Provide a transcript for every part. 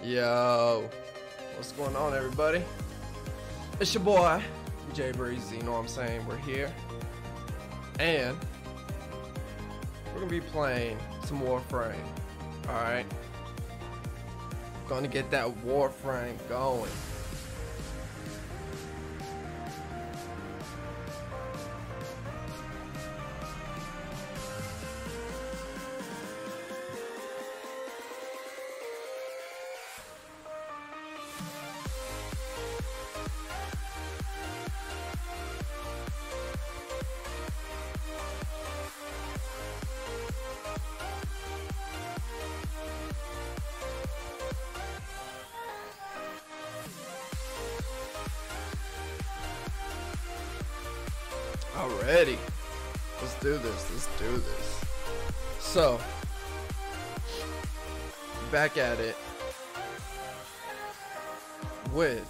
Yo, what's going on, everybody? It's your boy JAYBR33ZY. You know what I'm saying? We're here, and we're gonna be playing some Warframe. All right, gonna get that Warframe going. Already, let's do this. So, back at it with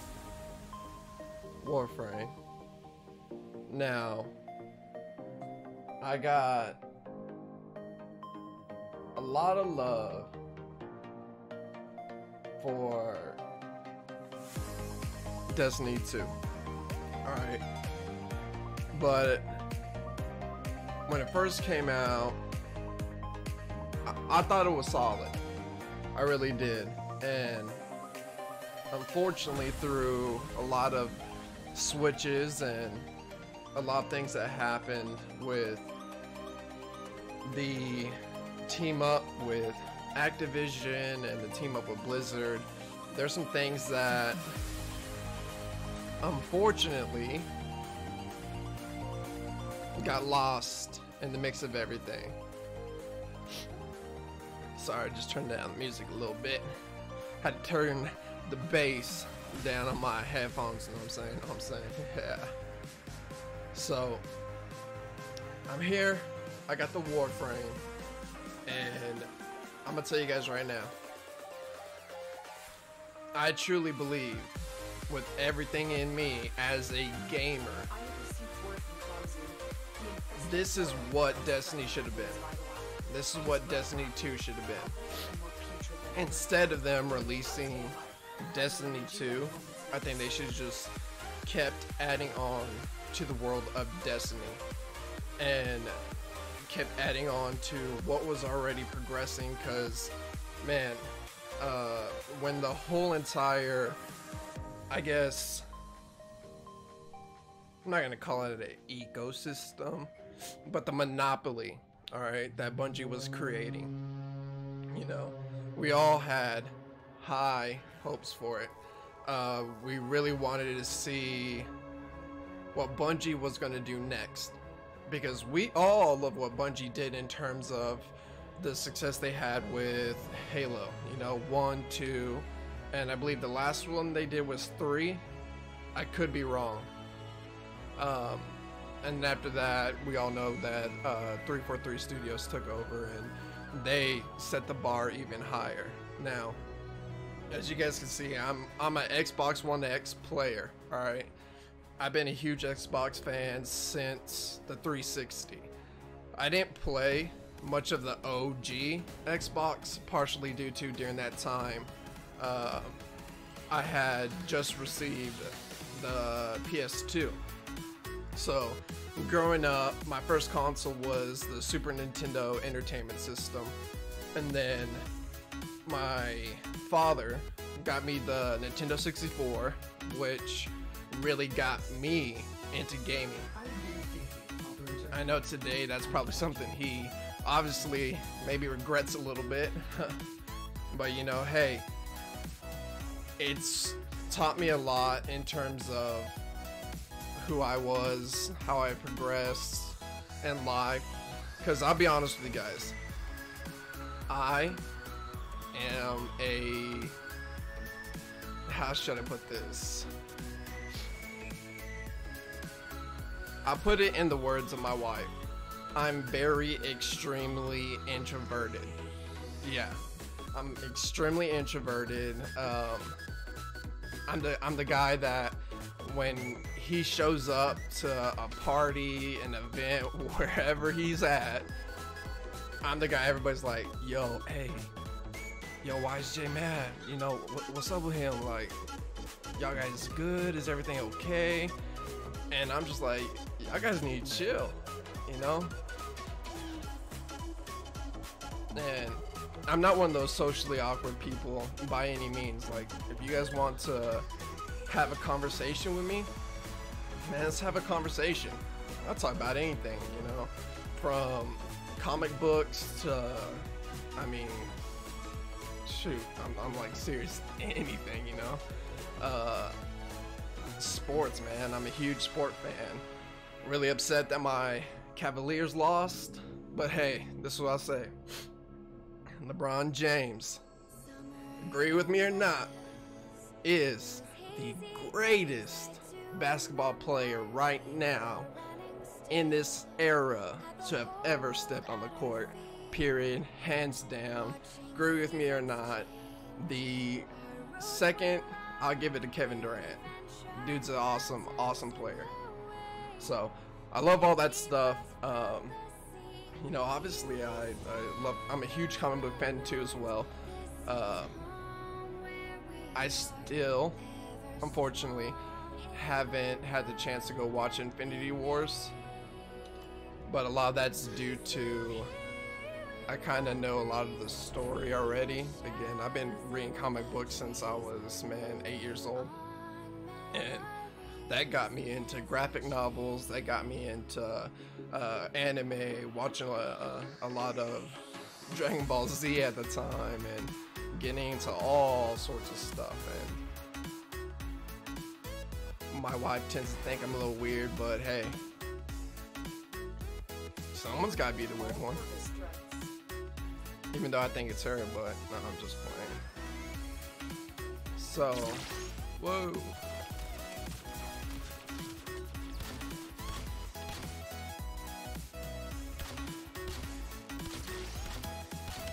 Warframe. Now, I got a lot of love for Destiny 2. Alright. But when it first came out, I thought it was solid. I really did. And unfortunately, through a lot of switches and a lot of things that happened with the team up with Activision and the team up with Blizzard, there's some things that unfortunately got lost in the mix of everything. Sorry, just turned down the music a little bit. Had to turn the bass down on my headphones, you know what I'm saying? Yeah. So, I'm here. I got the Warframe. And I'm gonna tell you guys right now, I truly believe with everything in me as a gamer, this is what Destiny should have been. This is what Destiny 2 should have been. Instead of them releasing Destiny 2, I think they should have just kept adding on to the world of Destiny and kept adding on to what was already progressing. Because, man, when the whole entire, I guess, I'm not gonna call it an ecosystem, but the monopoly, alright, that Bungie was creating, you know, we all had high hopes for it. We really wanted to see what Bungie was going to do next, because we all love what Bungie did in terms of the success they had with Halo, you know, 1, 2, and I believe the last one they did was 3. I could be wrong. And after that, we all know that 343 Studios took over and they set the bar even higher. Now, as you guys can see, I'm an Xbox One X player. All right, I've been a huge Xbox fan since the 360. I didn't play much of the OG Xbox, partially due to during that time I had just received the PS2. So, growing up, my first console was the Super Nintendo Entertainment System, and then my father got me the Nintendo 64, which really got me into gaming. I know today that's probably something he obviously maybe regrets a little bit, but you know, hey, it's taught me a lot in terms of who I was, how I progressed in life. Because I'll be honest with you guys, I am a, how should I put this? I'll put it in the words of my wife. I'm very extremely introverted. Yeah, I'm extremely introverted. I'm the guy that when he shows up to a party, an event, wherever he's at, I'm the guy everybody's like, yo, hey, yo, why is Jay mad? You know, what's up with him? Like, y'all guys good? Is everything okay? And I'm just like, y'all guys need to chill, you know? And I'm not one of those socially awkward people by any means. Like, if you guys want to have a conversation with me, man, let's have a conversation. I'll talk about anything, you know, from comic books to, I mean, shoot, I'm like serious anything, you know. Sports, man, I'm a huge sport fan. Really upset that my Cavaliers lost, but hey, this is what I'll say. LeBron James, agree with me or not, is the greatest basketball player right now in this era to have ever stepped on the court, period, hands down. Agree with me or not, the second, I'll give it to Kevin Durant. Dude's an awesome player. So I love all that stuff. You know, obviously I'm a huge comic book fan too as well. I still, unfortunately, haven't had the chance to go watch Infinity Wars, but a lot of that's due to I kind of know a lot of the story already. Again, I've been reading comic books since I was, man, 8 years old, and that got me into graphic novels, that got me into anime, watching a lot of Dragon Ball Z at the time, and getting into all sorts of stuff. And my wife tends to think I'm a little weird, but hey, someone's got to be the weird one. Even though I think it's her, but no, I'm just playing. So, whoa.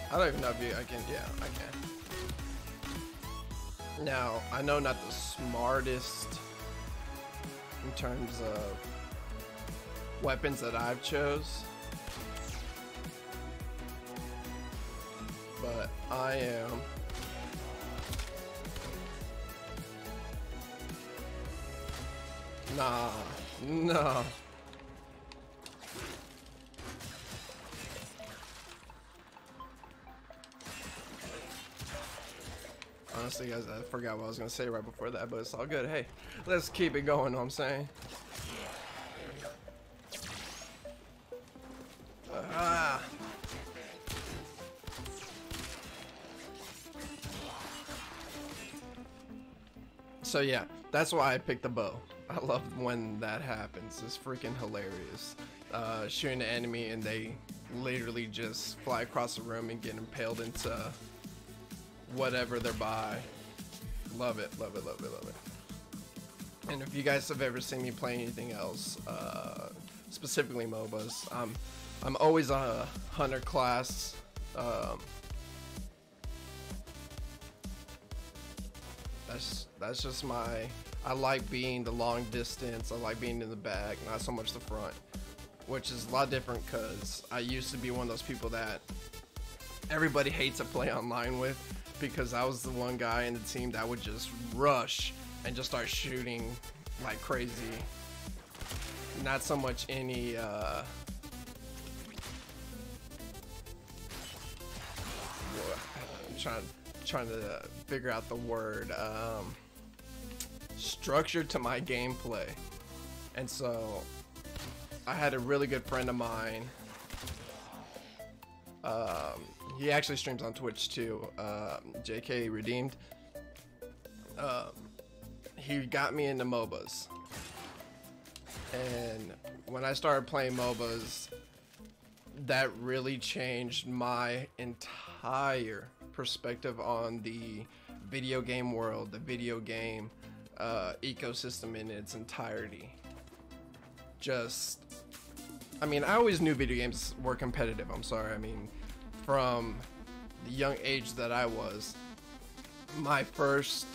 I don't even know if I can, yeah, I can. Now, I know not the smartest in terms of weapons that I've chose, but I am nah. Honestly, guys, I forgot what I was gonna say right before that, but it's all good. Hey, let's keep it going, know what I'm saying? So yeah, that's why I picked the bow. I love when that happens. It's freaking hilarious. Shooting an enemy and they literally just fly across the room and get impaled into whatever they're by. Love it, love it, love it, love it. And if you guys have ever seen me play anything else, specifically MOBAs, I'm always on a hunter class. That's just I like being the long distance. I like being in the back, not so much the front, which is a lot different because I used to be one of those people that everybody hates to play online with, because I was the one guy in the team that would just rush and just start shooting like crazy. Not so much any I'm trying to figure out the word, structure to my gameplay. And so I had a really good friend of mine, he actually streams on Twitch too, JK Redeemed. He got me into MOBAs, and when I started playing MOBAs, that really changed my entire perspective on the video game world, the video game ecosystem in its entirety. I mean, I always knew video games were competitive, I'm sorry. I mean, from the young age that I was, my first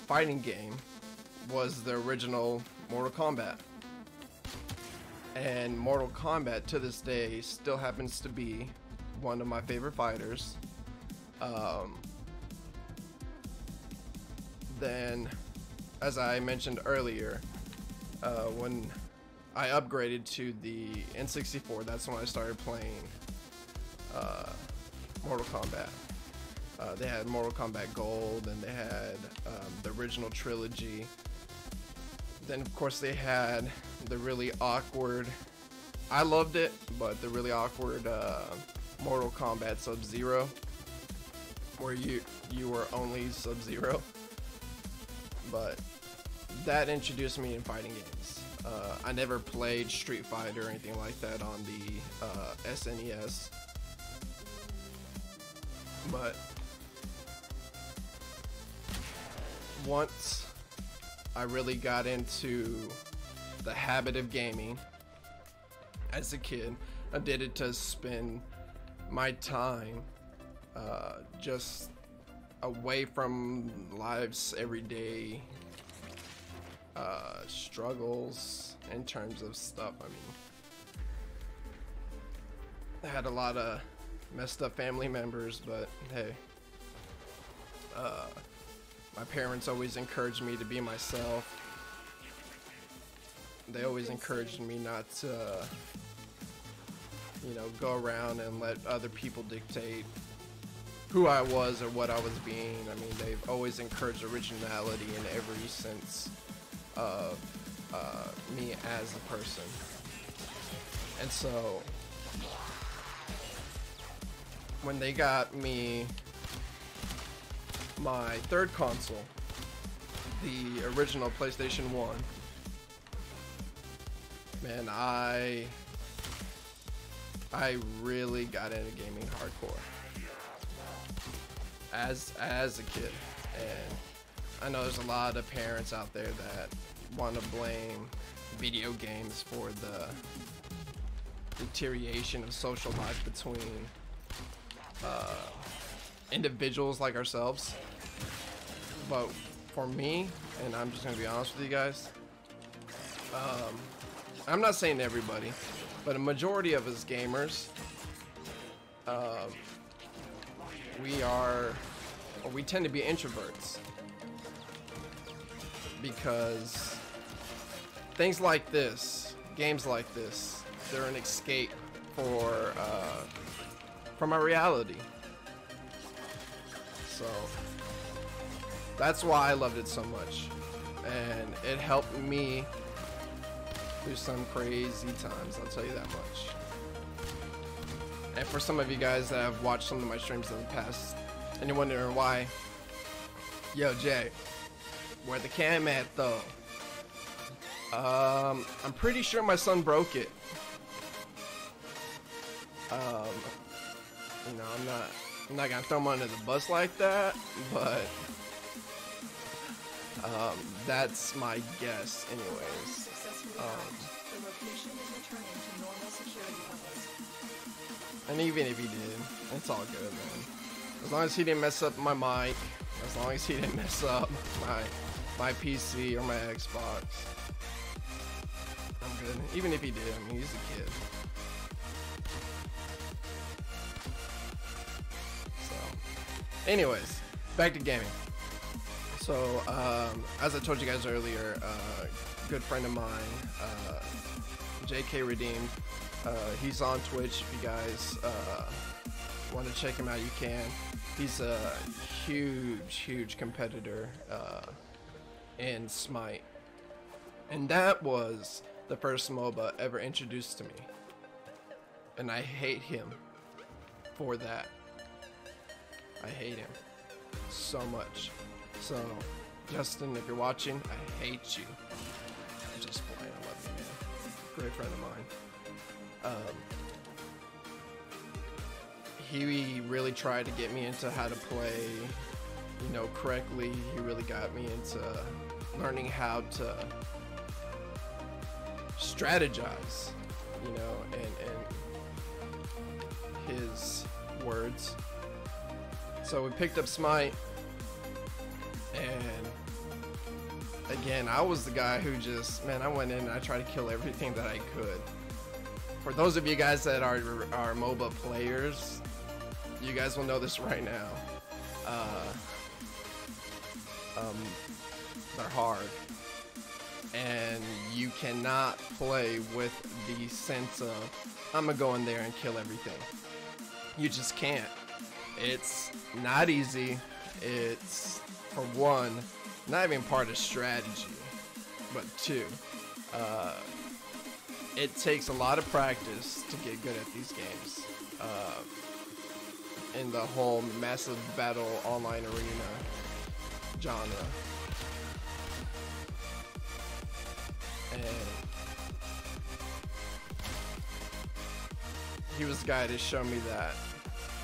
fighting game was the original Mortal Kombat. And Mortal Kombat to this day still happens to be one of my favorite fighters. Then, as I mentioned earlier, when I upgraded to the N64, that's when I started playing Mortal Kombat. They had Mortal Kombat Gold, and they had the original trilogy. Then, of course, they had the really awkward, I loved it, but the really awkward Mortal Kombat Sub-Zero, where you were only Sub-Zero. But that introduced me in fighting games. I never played Street Fighter or anything like that on the SNES. But once I really got into the habit of gaming as a kid, I did it to spend my time just away from life's everyday struggles in terms of stuff. I mean, I had a lot of messed up family members, but hey, my parents always encouraged me to be myself. They always encouraged me not to, you know, go around and let other people dictate who I was or what I was being. I mean, they've always encouraged originality in every sense of me as a person. And so when they got me my third console, the original PlayStation 1, man, I really got into gaming hardcore as a kid. And I know there's a lot of parents out there that want to blame video games for the deterioration of social life between individuals like ourselves. But for me, and I'm just gonna be honest with you guys, I'm not saying everybody, but a majority of us gamers, we tend to be introverts, because things like this, games like this, they're an escape from our reality. So that's why I loved it so much, and it helped me through some crazy times, I'll tell you that much. And for some of you guys that have watched some of my streams in the past, and you're wondering why, yo Jay, where the cam at though? I'm pretty sure my son broke it. You know, I'm not gonna throw him under the bus like that, but that's my guess anyways. And even if he did, it's all good, man. As long as he didn't mess up my mic, as long as he didn't mess up my PC or my Xbox, I'm good. Even if he did, I mean, he's a kid. So, anyways, back to gaming. So, as I told you guys earlier, a good friend of mine, JK Redeemed, he's on Twitch. If you guys want to check him out, you can. He's a huge competitor in Smite, and that was the first MOBA ever introduced to me, and I hate him for that. I hate him so much. So, Justin, if you're watching, I hate you. I'm just playing. I love you, man. Great friend of mine. He really tried to get me into how to play, you know, correctly. He really got me into learning how to strategize, you know, and his words. So we picked up Smite, and again, I was the guy who just, man, I went in and I tried to kill everything that I could. For those of you guys that are MOBA players, you guys will know this right now. they're hard, and you cannot play with the sense of I'm gonna go in there and kill everything. You just can't. It's not easy. It's, for one, not even part of strategy, but two, it takes a lot of practice to get good at these games. In the whole massive battle online arena genre. And he was the guy to show me that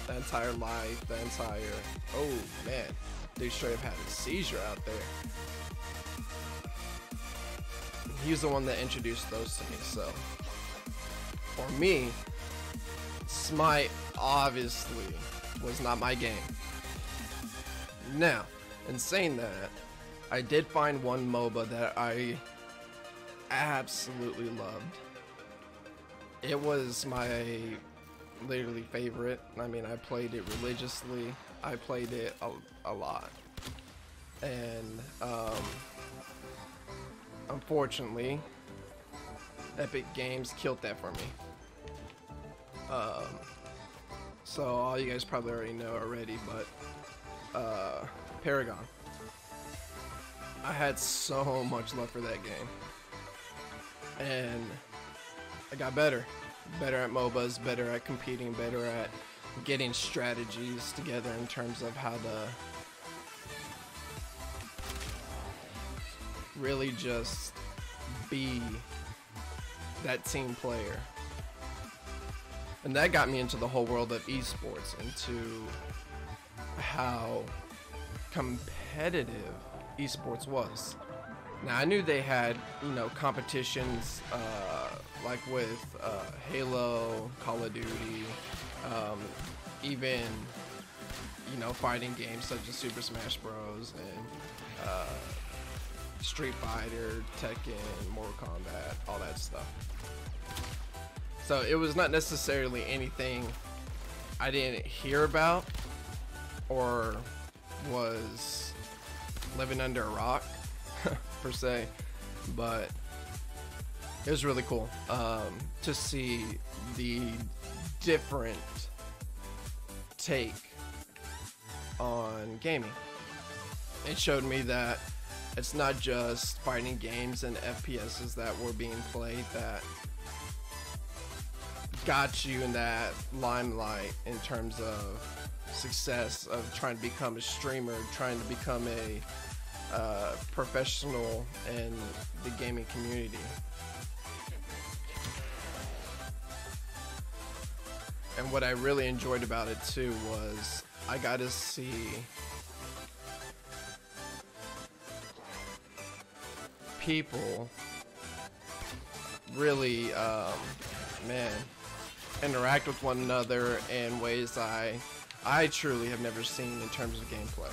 the entire life, the entire, oh man, they straight up had a seizure out there. He was the one that introduced those to me, so for me, Smite obviously was not my game. Now, in saying that, I did find one MOBA that I absolutely loved. It was my literally favorite. I mean, I played it religiously. I played it a lot. And unfortunately, Epic Games killed that for me. So all you guys probably already know already, but Paragon. I had so much love for that game, and I got better at MOBAs, better at competing, better at getting strategies together in terms of how to really just be that team player. And that got me into the whole world of esports, into how competitive esports was. Now, I knew they had, you know, competitions like with Halo, Call of Duty, even, you know, fighting games such as Super Smash Bros. And Street Fighter, Tekken, Mortal Kombat, all that stuff. So it was not necessarily anything I didn't hear about or was living under a rock per se, but it was really cool to see the different take on gaming. It showed me that it's not just fighting games and FPSs that were being played that got you in that limelight in terms of success of trying to become a streamer, trying to become a professional in the gaming community. And what I really enjoyed about it too was I got to see people really, man, interact with one another in ways I truly have never seen in terms of gameplay.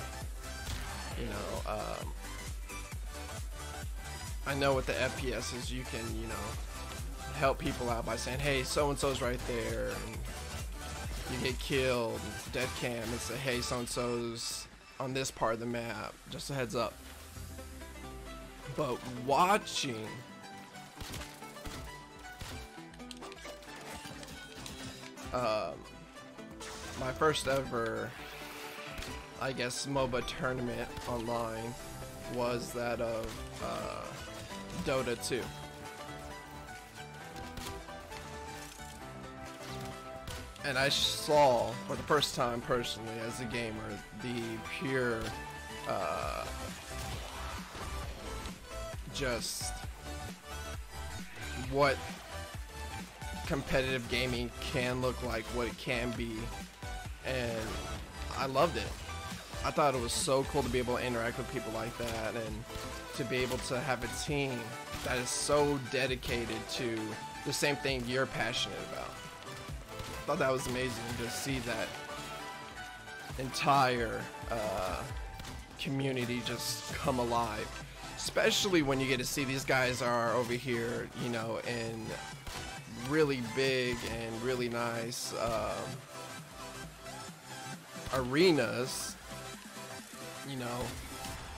You know, I know with the FPSs you can, you know, help people out by saying, hey, so-and-so's right there, and you get killed, death cam, and say, hey, so-and-so's on this part of the map, just a heads up. But watching my first ever, I guess, MOBA tournament online was that of Dota 2. And I saw, for the first time personally as a gamer, the pure, just what competitive gaming can look like, what it can be, and I loved it. I thought it was so cool to be able to interact with people like that and to be able to have a team that is so dedicated to the same thing you're passionate about. I thought that was amazing to see that entire community just come alive, especially when you get to see these guys are over here, you know, in really big and really nice arenas, you know,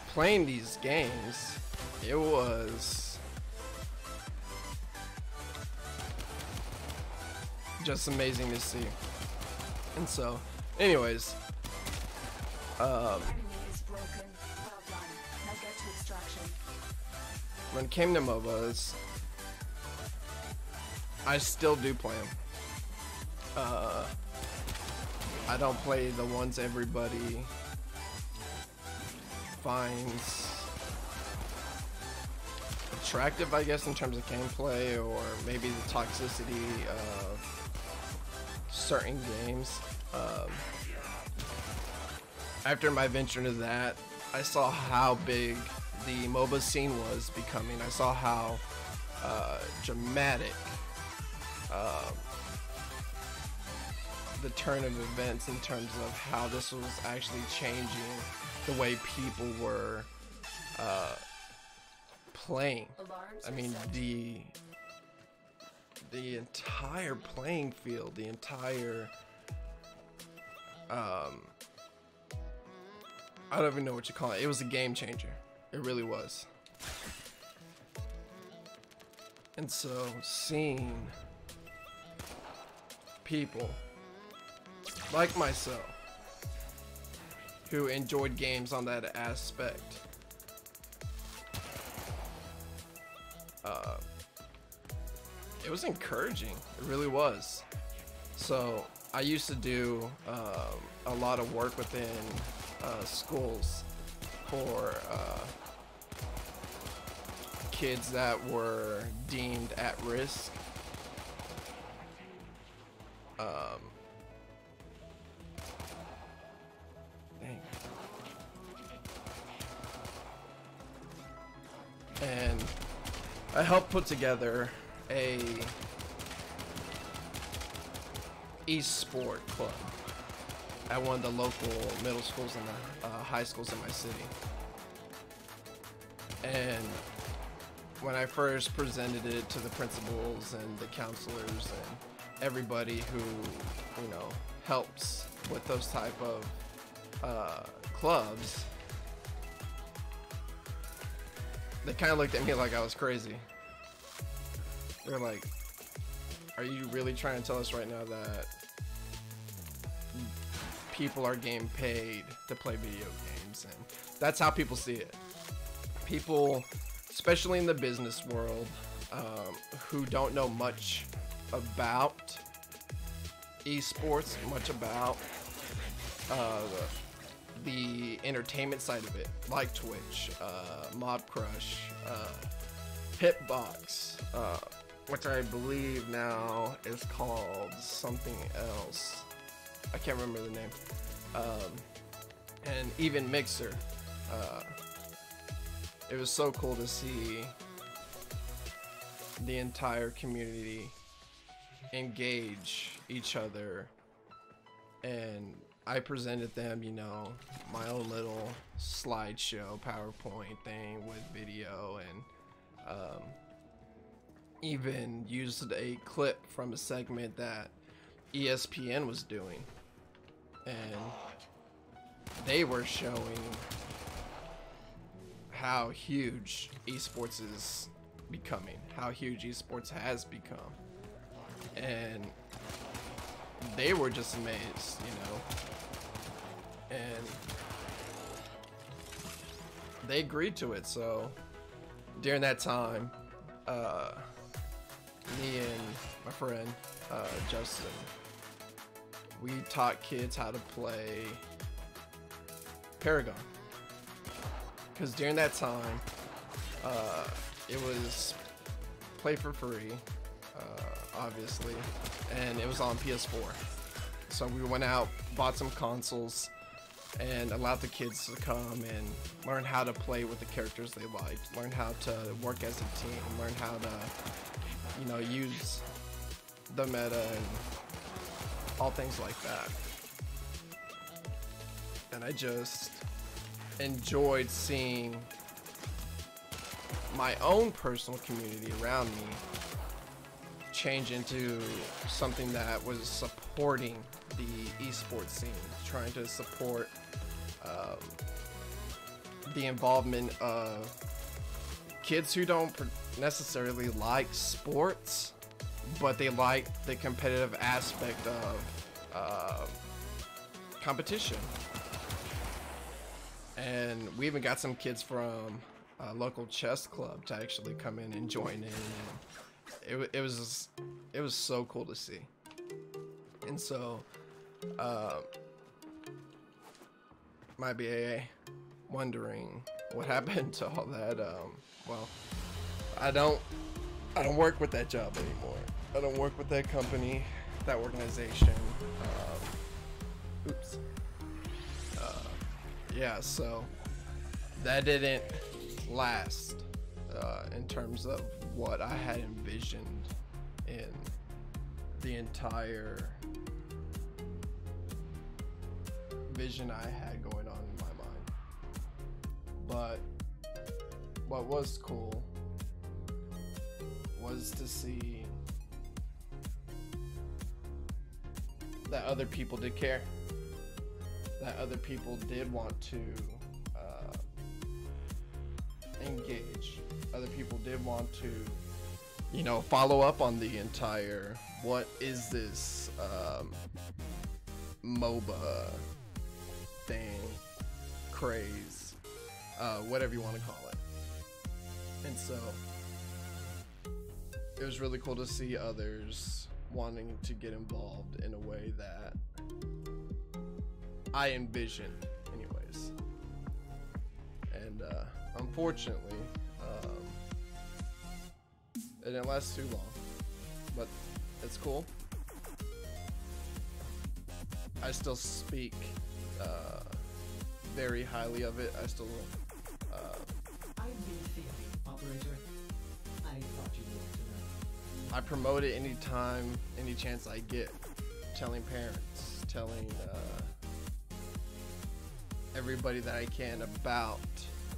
playing these games, it was just amazing to see. And so, anyways, when it came to MOBAs, I still do play them. I don't play the ones everybody finds attractive, I guess, in terms of gameplay, or maybe the toxicity of certain games. After my venture into that, I saw how big the MOBA scene was becoming. I saw how dramatic the turn of events in terms of how this was actually changing the way people were playing. I mean, the entire playing field, the entire I don't even know what you call it. It was a game changer. It really was. And so seeing people like myself who enjoyed games on that aspect, it was encouraging. It really was. So I used to do a lot of work within schools for kids that were deemed at risk. And I helped put together a e-sport club at one of the local middle schools and high schools in my city. And when I first presented it to the principals and the counselors and everybody who, you know, helps with those type of clubs, they kind of looked at me like I was crazy. They're like, are you really trying to tell us right now that people are getting paid to play video games? And that's how people see it. People, especially in the business world, who don't know much about esports, much about the entertainment side of it, like Twitch, Mob Crush, Hitbox, which I believe now is called something else. I can't remember the name. And even Mixer. It was so cool to see the entire community engage each other, and I presented them, you know, my own little slideshow PowerPoint thing with video, and even used a clip from a segment that ESPN was doing, and they were showing how huge esports is becoming, how huge esports has become, and they were just amazed, you know, and they agreed to it. So during that time, me and my friend Justin, we taught kids how to play Paragon, because during that time it was play for free, obviously, and it was on PS4. So we went out, bought some consoles, and allowed the kids to come and learn how to play with the characters they liked, learn how to work as a team, learn how to, you know, use the meta and all things like that. And I just enjoyed seeing my own personal community around me change into something that was supporting the esports scene, trying to support the involvement of kids who don't necessarily like sports, but they like the competitive aspect of competition. And we even got some kids from a local chess club to actually come in and join in. And it was so cool to see. And so might be wondering what happened to all that. Well, I don't work with that job anymore. I don't work with that company, that organization. Oops. Yeah, so that didn't last in terms of what I had envisioned in the entire vision I had going on in my mind. But what was cool was to see that other people did care, that other people did want to engage, other people did want to, you know, follow up on the entire what is this MOBA thing, craze, whatever you want to call it. And so it was really cool to see others wanting to get involved in a way that I envisioned anyways. And unfortunately it didn't last too long, but it's cool. I still speak very highly of it. I still Operator, I thought you needed to know. I promote it anytime, any chance I get, telling parents, telling everybody that I can about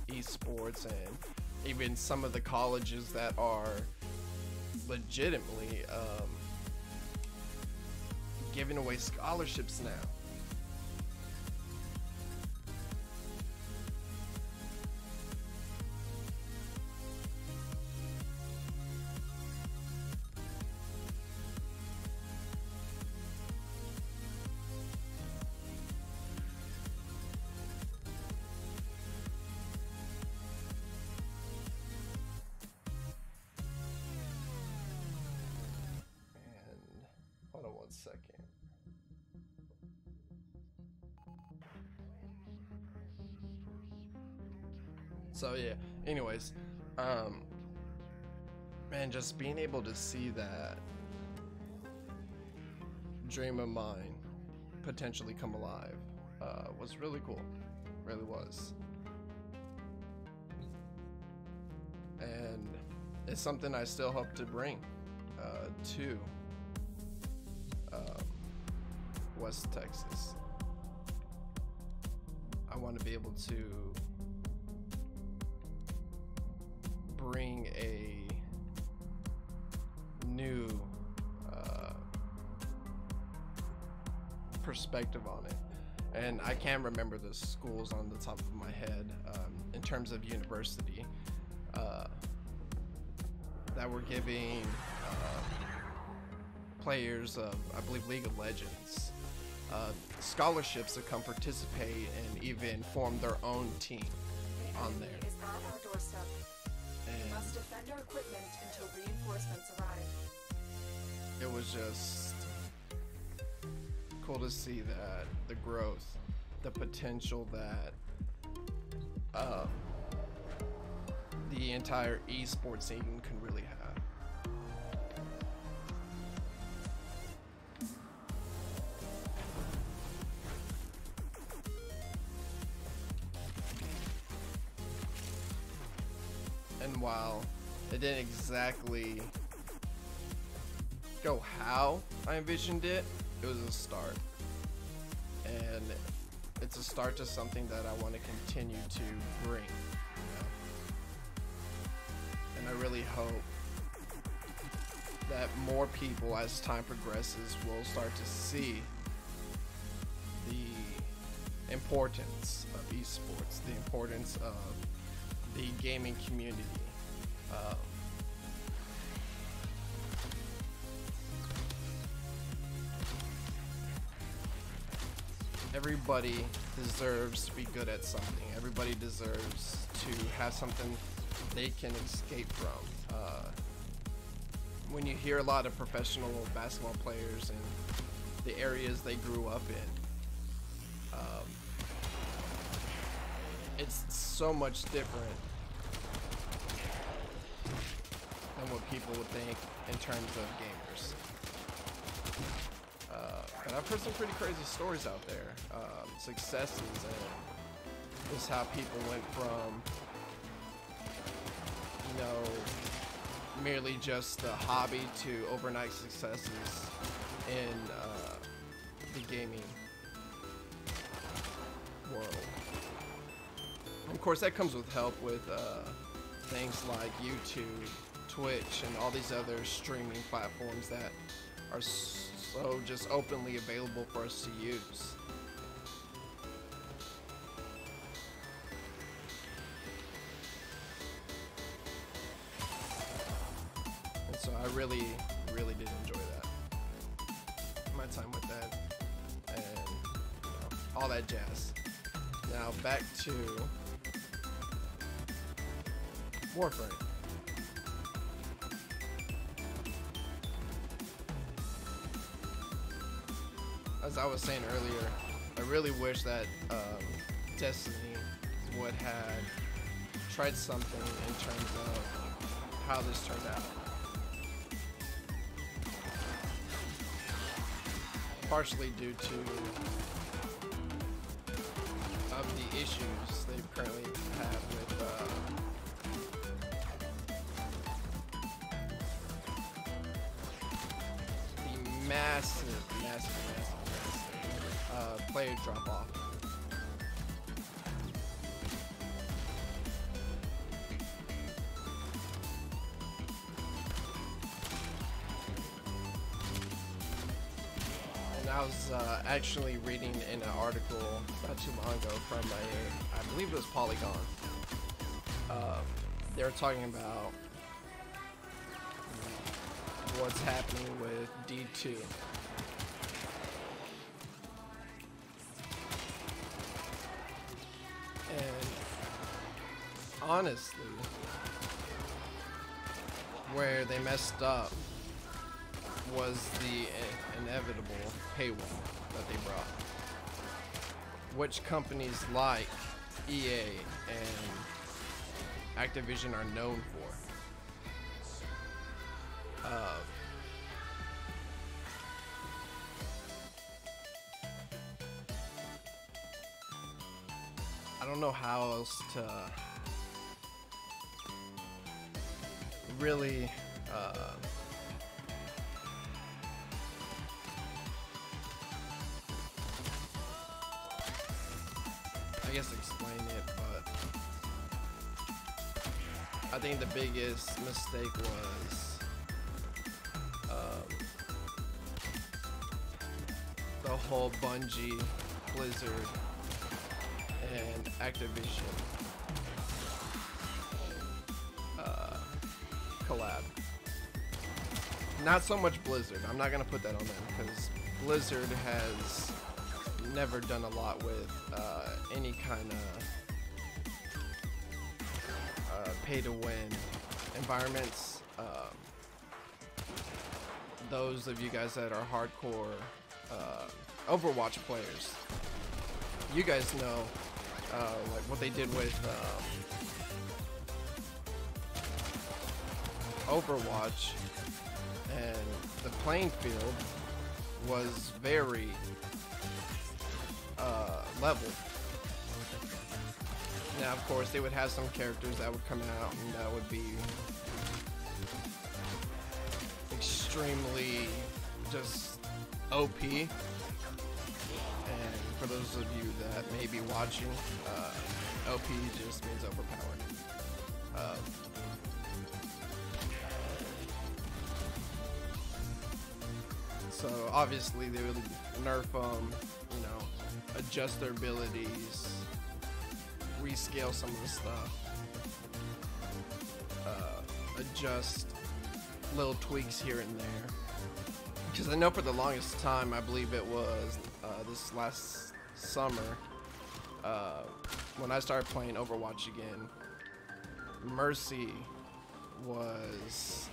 esports, and even some of the colleges that are legitimately giving away scholarships now. Hold on 1 second. So yeah, anyways, man, just being able to see that dream of mine potentially come alive was really cool. Really was. And it's something I still hope to bring to West Texas. I want to be able to bring a new perspective on it. And I can't remember the schools on the top of my head in terms of university that were giving players of, I believe, League of Legends scholarships to come participate and even form their own team on there. Is at our doorstep. We must defend our equipment until reinforcements arrive. It was just cool to see that the growth, the potential that the entire esports scene can really have. And while it didn't exactly go how I envisioned it, it was a start. And it's a start to something that I want to continue to bring, you know? And I really hope that more people, as time progresses, will start to see the importance of esports, the importance of the gaming community. Everybody deserves to be good at something. Everybody deserves to have something they can escape from. When you hear a lot of professional basketball players and the areas they grew up in, it's so much different than what people would think in terms of gamers. But I've heard some pretty crazy stories out there, successes, and just how people went from, you know, merely just a hobby to overnight successes in the gaming world. And of course, that comes with help with things like YouTube, Twitch, and all these other streaming platforms that are so just openly available for us to use. And so I really did enjoy that. My time with that and, you know, all that jazz. Now back to Warframe. As I was saying earlier, I really wish that Destiny would have tried something in terms of how this turned out. Partially due to the issues they currently have with the massive player drop off. And I was actually reading in an article not too long ago from I believe it was Polygon. They were talking about what's happening with D2. And honestly, where they messed up was the inevitable paywall that they brought, which companies like EA and Activision are known for. I don't know how else to really I guess explain it, but I think the biggest mistake was the whole Bungie, Blizzard, and Activision collab. Not so much Blizzard. I'm not gonna put that on them because Blizzard has never done a lot with any kind of pay-to-win environments. Those of you guys that are hardcore Overwatch players, you guys know like what they did with Overwatch, and the playing field was very level. Now, of course, they would have some characters that would come out and that would be extremely just OP. And for those of you that may be watching, OP just means overpowered. So obviously they would nerf them, you know, adjust their abilities, rescale some of the stuff, adjust little tweaks here and there. Because I know for the longest time, I believe it was this last summer, when I started playing Overwatch again, Mercy was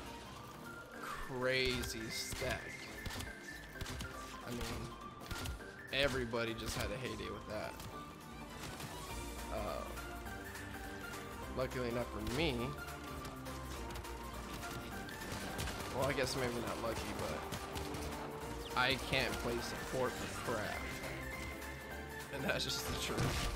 crazy stacked. I mean, everybody just had a heyday with that. Luckily enough for me, well, I guess maybe not lucky, but I can't play support for crap. And that's just the truth.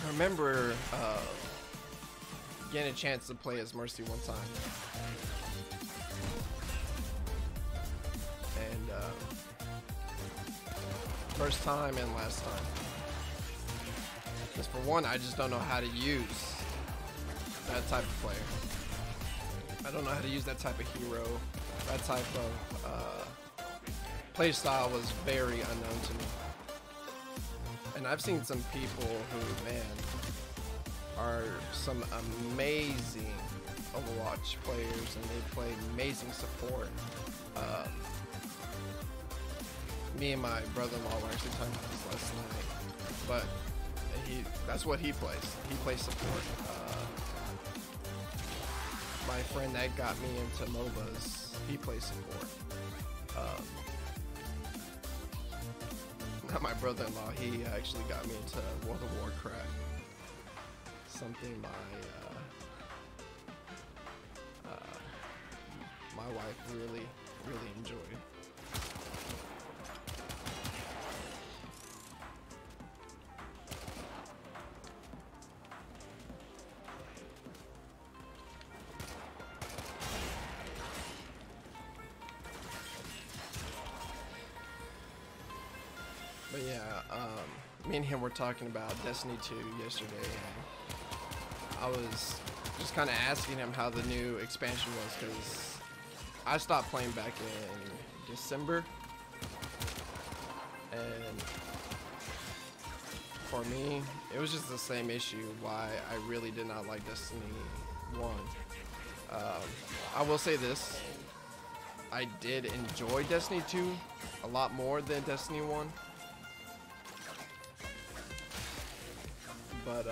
I remember getting a chance to play as Mercy one time. And first time and last time. Because for one, I just don't know how to use that type of player. I don't know how to use that type of hero. That type of play style was very unknown to me. And I've seen some people who, man, are some amazing Overwatch players, and they play amazing support. Me and my brother-in-law were actually talking about this last night, but that's what he plays. He plays support. My friend that got me into MOBAs, he plays support. Not my brother-in-law, he actually got me into World of Warcraft. Something my wife really enjoyed. But yeah, me and him were talking about Destiny 2 yesterday, and I was just kind of asking him how the new expansion was, because I stopped playing back in December, and for me, it was just the same issue why I really did not like Destiny 1. I will say this, I did enjoy Destiny 2 a lot more than Destiny 1. But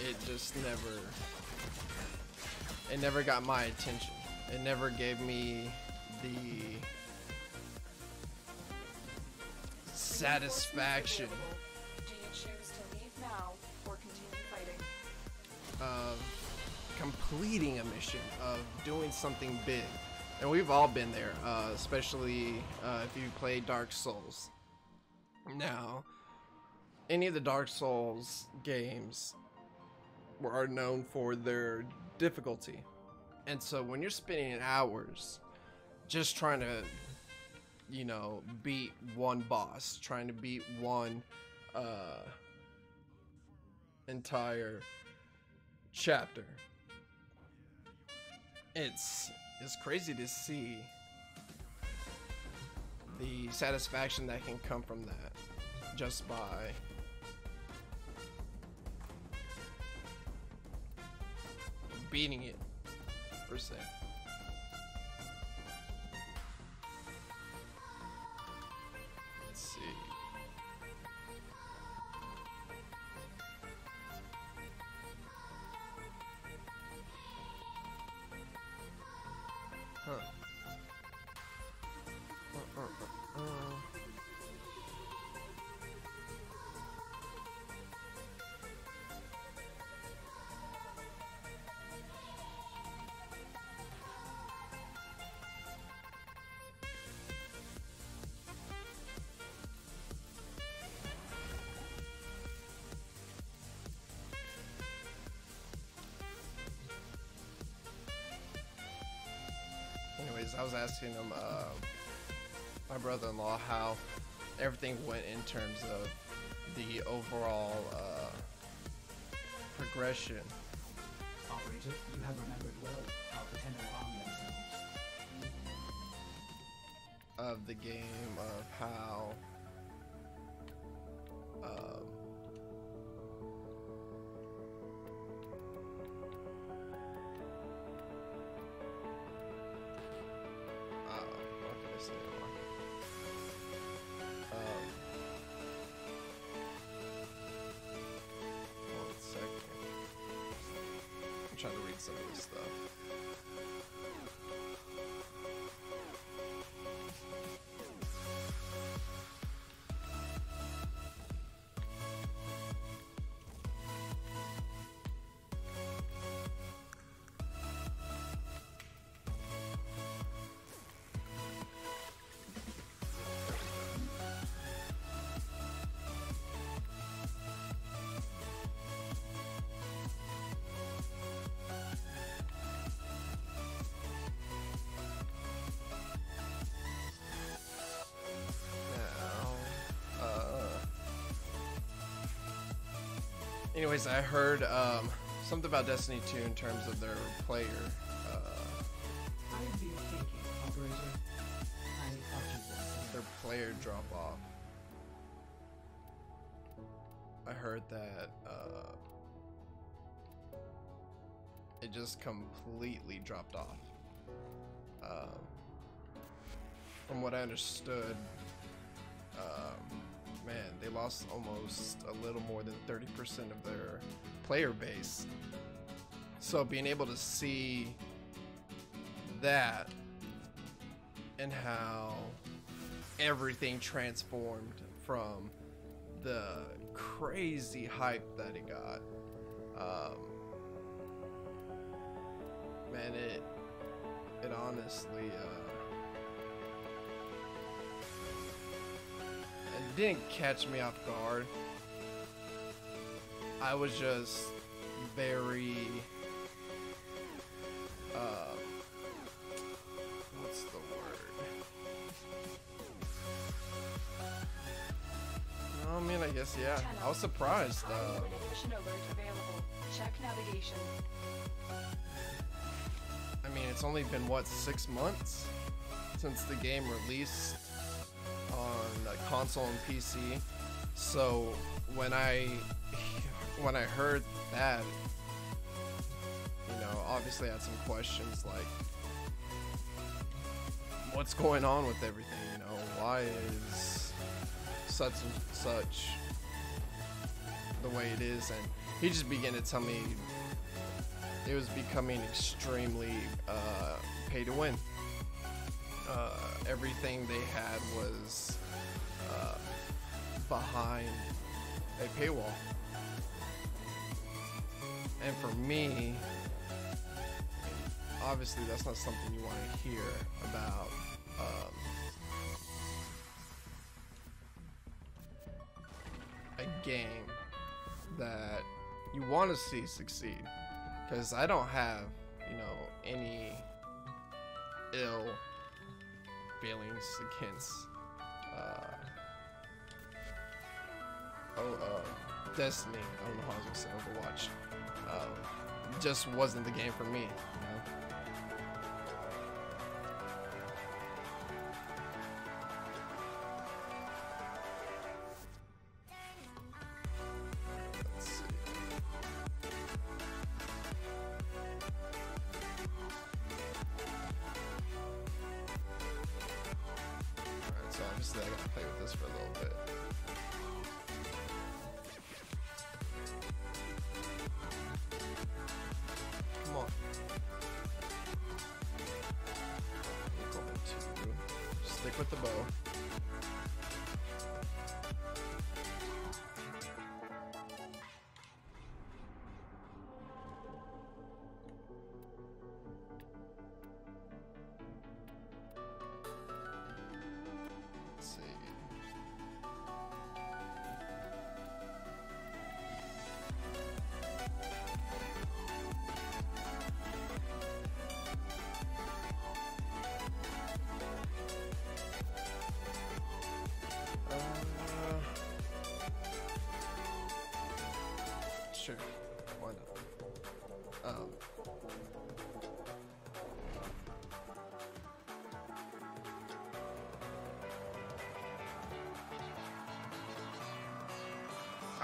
it just never got my attention. It never gave me the satisfaction Do you choose to leave now or continue fighting? of completing a mission, of doing something big. And we've all been there, especially if you play Dark Souls. Now, any of the Dark Souls games are known for their difficulty. And so when you're spending hours just trying to, you know, beat one boss, trying to beat one entire chapter, it's crazy to see the satisfaction that can come from that just by beating it, per se. Let's see. Huh. was asking him, my brother-in-law, how everything went in terms of the overall progression. Operator, you have remembered well how pretend to harm themselves. Of the game, of how what can I say now? One second. I'm trying to read some of this stuff. Anyways, I heard something about Destiny 2 in terms of their player. I've been thinking, operator. I thought you would. Their player drop off. I heard that it just completely dropped off. From what I understood, man, they lost almost a little more than 30% of their player base. So being able to see that and how everything transformed from the crazy hype that it got, man, it honestly it didn't catch me off guard. I was just very what's the word? I mean, I guess, yeah. I was surprised. Navigation alert available. Check navigation. I mean, it's only been, what, 6 months since the game released on console and PC. So when I heard that, you know, obviously I had some questions like, what's going on with everything? You know, why is such and such the way it is? And he just began to tell me it was becoming extremely pay to win. Everything they had was behind a paywall. And for me, obviously that's not something you want to hear about. A game that you want to see succeed. Because I don't have, you know, any ill feelings against Destiny. I don't know how I was gonna say Overwatch. Just wasn't the game for me, you know? Let's see. Alright, so obviously I gotta play with this for a little bit. Come on. I'm going to stick with the bow. Let's see.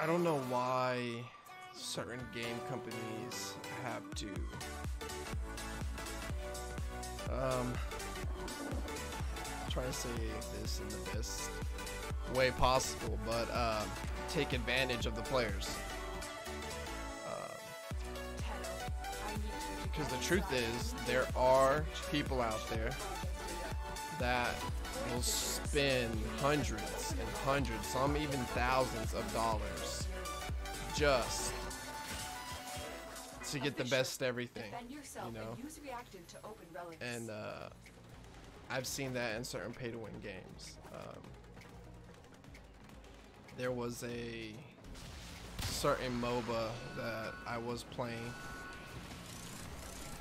I don't know why certain game companies have to try to say this in the best way possible, but take advantage of the players. Because the truth is, there are people out there that will spend hundreds and hundreds, some even thousands of dollars just to get the best everything, you know. And I've seen that in certain pay-to-win games. There was a certain MOBA that I was playing,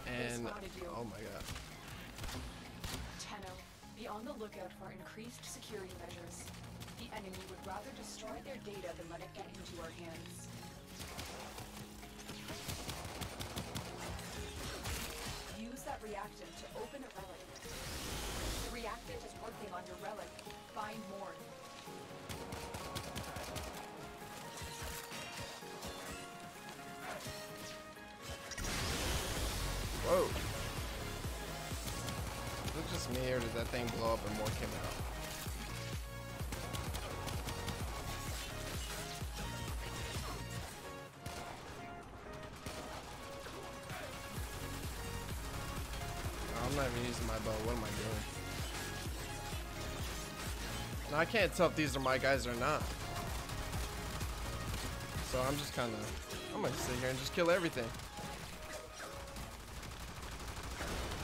and oh my god. Tenno, be on the lookout for increased security measures. The enemy would rather destroy their data than let it get into our hands. Use that reactant to open a relic. The reactant is working on your relic. Find more. Whoa. Is it just me, or did that thing blow up and more came out? I'm not even using my bow. What am I doing? Now I can't tell if these are my guys or not. So I'm just kind of, I'm gonna sit here and just kill everything.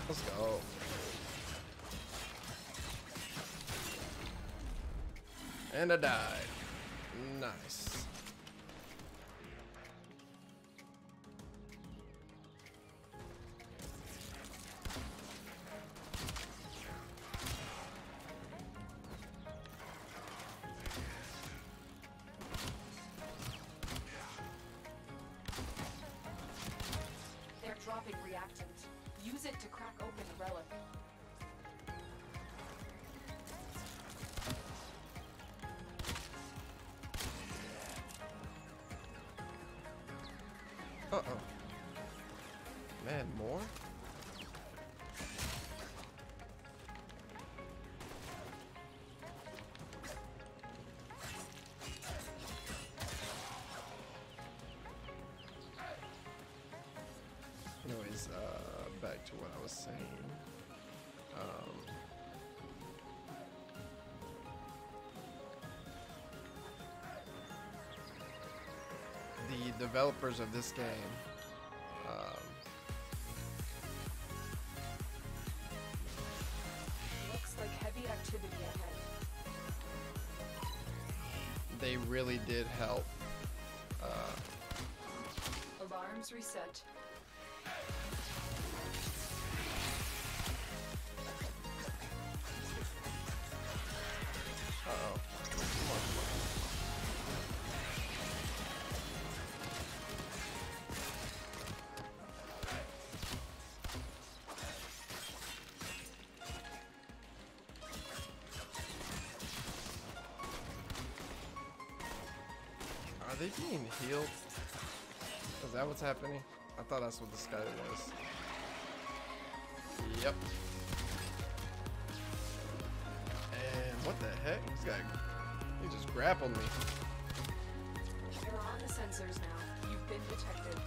Let's go. And I died. Nice. They're dropping reactant. Use it to crack open the relic. Uh-oh. Man, more? Anyways, back to what I was saying. The developers of this game, Looks like heavy activity ahead. they really did help. Alarms reset. Uh-oh. Come on. Are they being healed? Is that what's happening? I thought that's what this guy was. Yep. And what the heck? This guy, he just grappled me. You're on the sensors now. You've been detected.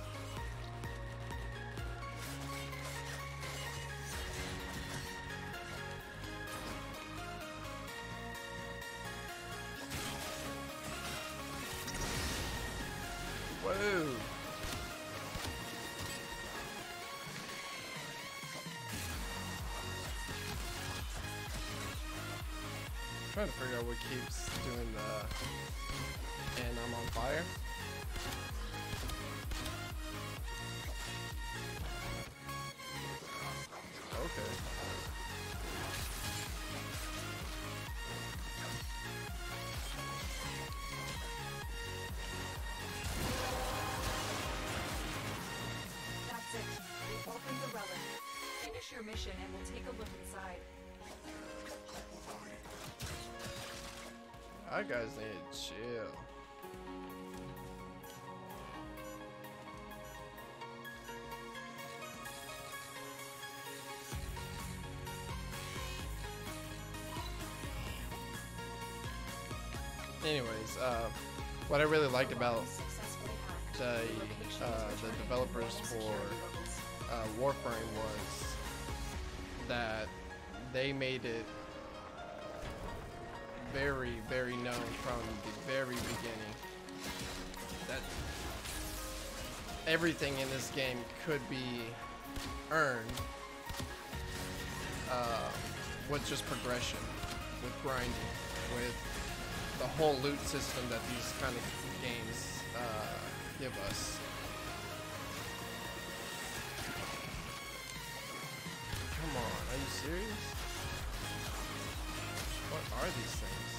Whoa. Trying to figure out what keeps doing the, and I'm on fire. Okay. That's it. We've opened the relic. Finish your mission and we'll take a look inside. Alright guys, need to chill. anyways, what I really liked about the developers for Warframe was that they made it very, very known from the very beginning that everything in this game could be earned with just progression, with grinding, with the whole loot system that these kind of games give us. Come on, are you serious? What are these things?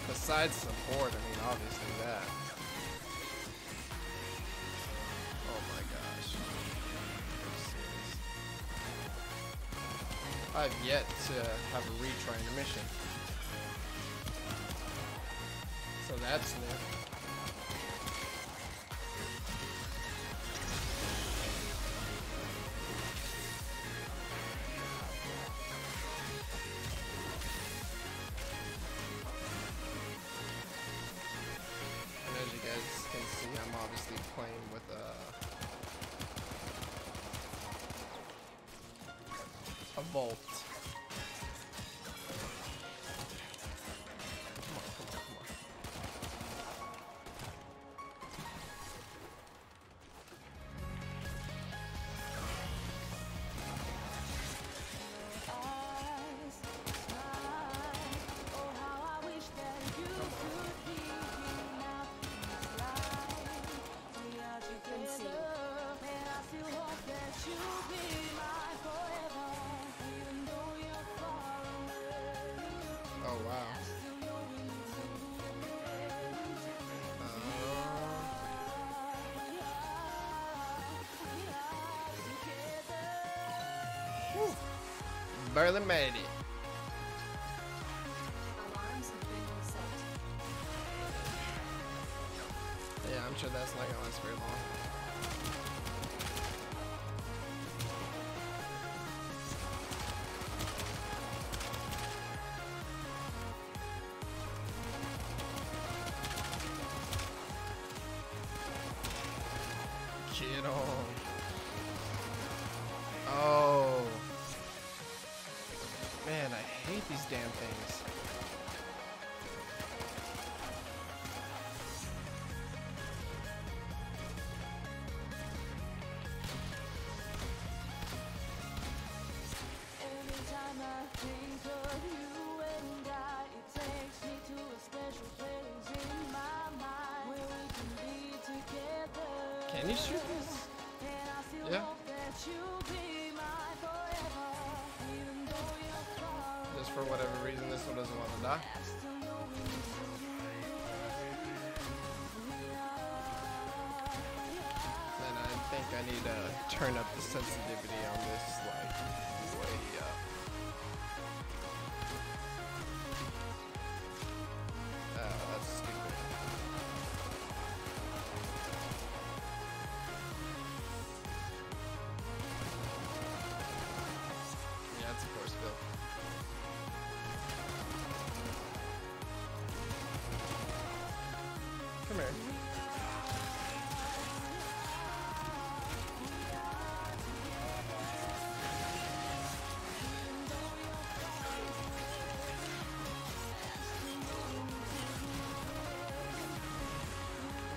Besides support, I mean, obviously that. Oh my gosh. Are you serious? I've yet to have a retry in a mission. So that's new. Playing with a Volt. Come on, come on, come on. Oh wow. Barely made it. Alarms have been reset. Yeah, I'm sure that's not gonna last very long. Get on. Oh. Man, I hate these damn things. Every time I think of you and I, it takes me to a special place in my mind where we can be together. Can you shoot this? And I still Yeah. hope that you'll be mine forever, even though you're far away. Just for whatever reason, this one doesn't want to die. I still know we And I think I need to turn up the sensitivity on this, like, way up. Oh, that's stupid. Yeah, that's of course Bill. Come here.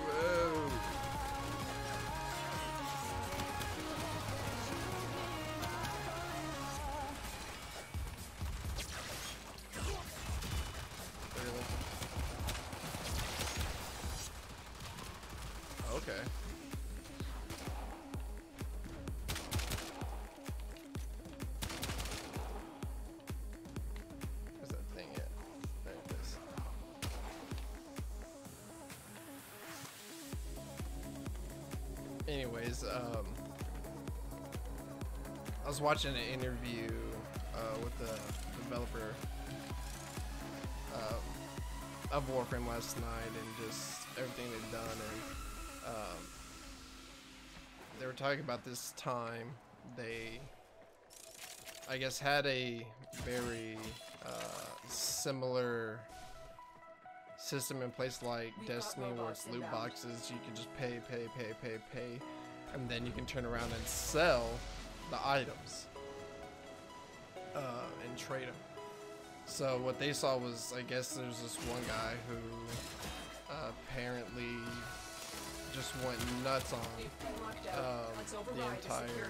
Whoa. Really? Okay. Where's that thing at? There it is. Anyways, I was watching an interview with the developer of Warframe last night, and just everything they've done, and they were talking about this time I I guess, had a very similar system in place like Destiny, where it's loot boxes. You can just pay, and then you can turn around and sell the items and trade them. So what they saw was, I guess there's this one guy who apparently just went nuts on the entire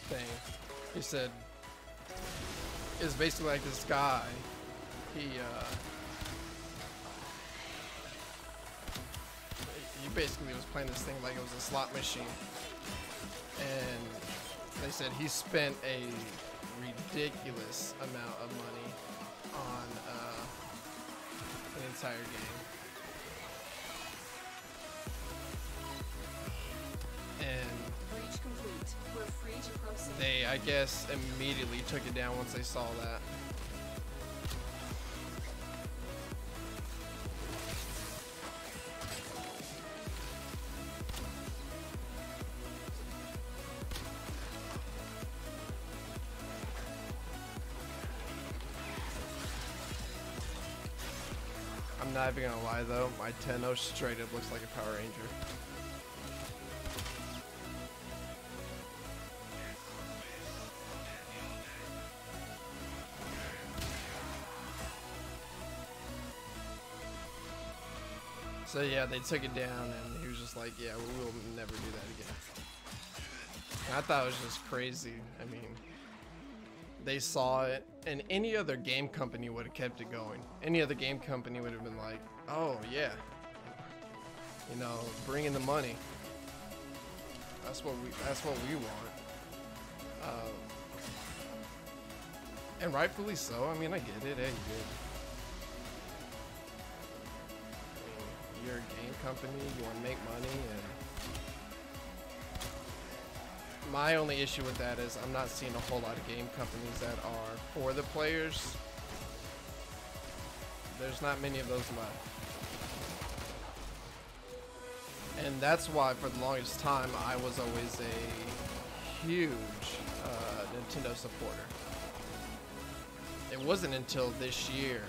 thing. He said it's basically like this guy. He basically was playing this thing like it was a slot machine, and they said he spent a ridiculous amount of money on an entire game. And Breach complete. We're free to proceed. they, I guess, immediately took it down once they saw that. I'm not even gonna lie though, my Tenno straight up looks like a Power Ranger. So yeah, they took it down and he was just like, yeah, we will never do that again. And I thought it was just crazy. I mean, they saw it, and any other game company would have kept it going. Any other game company would have been like, oh yeah, you know, bring in the money. That's what we want. And rightfully so. I mean, I get it. Hey, you're a game company, you want to make money, and my only issue with that is I'm not seeing a whole lot of game companies that are for the players. There's not many of those left. And that's why for the longest time I was always a huge Nintendo supporter. It wasn't until this year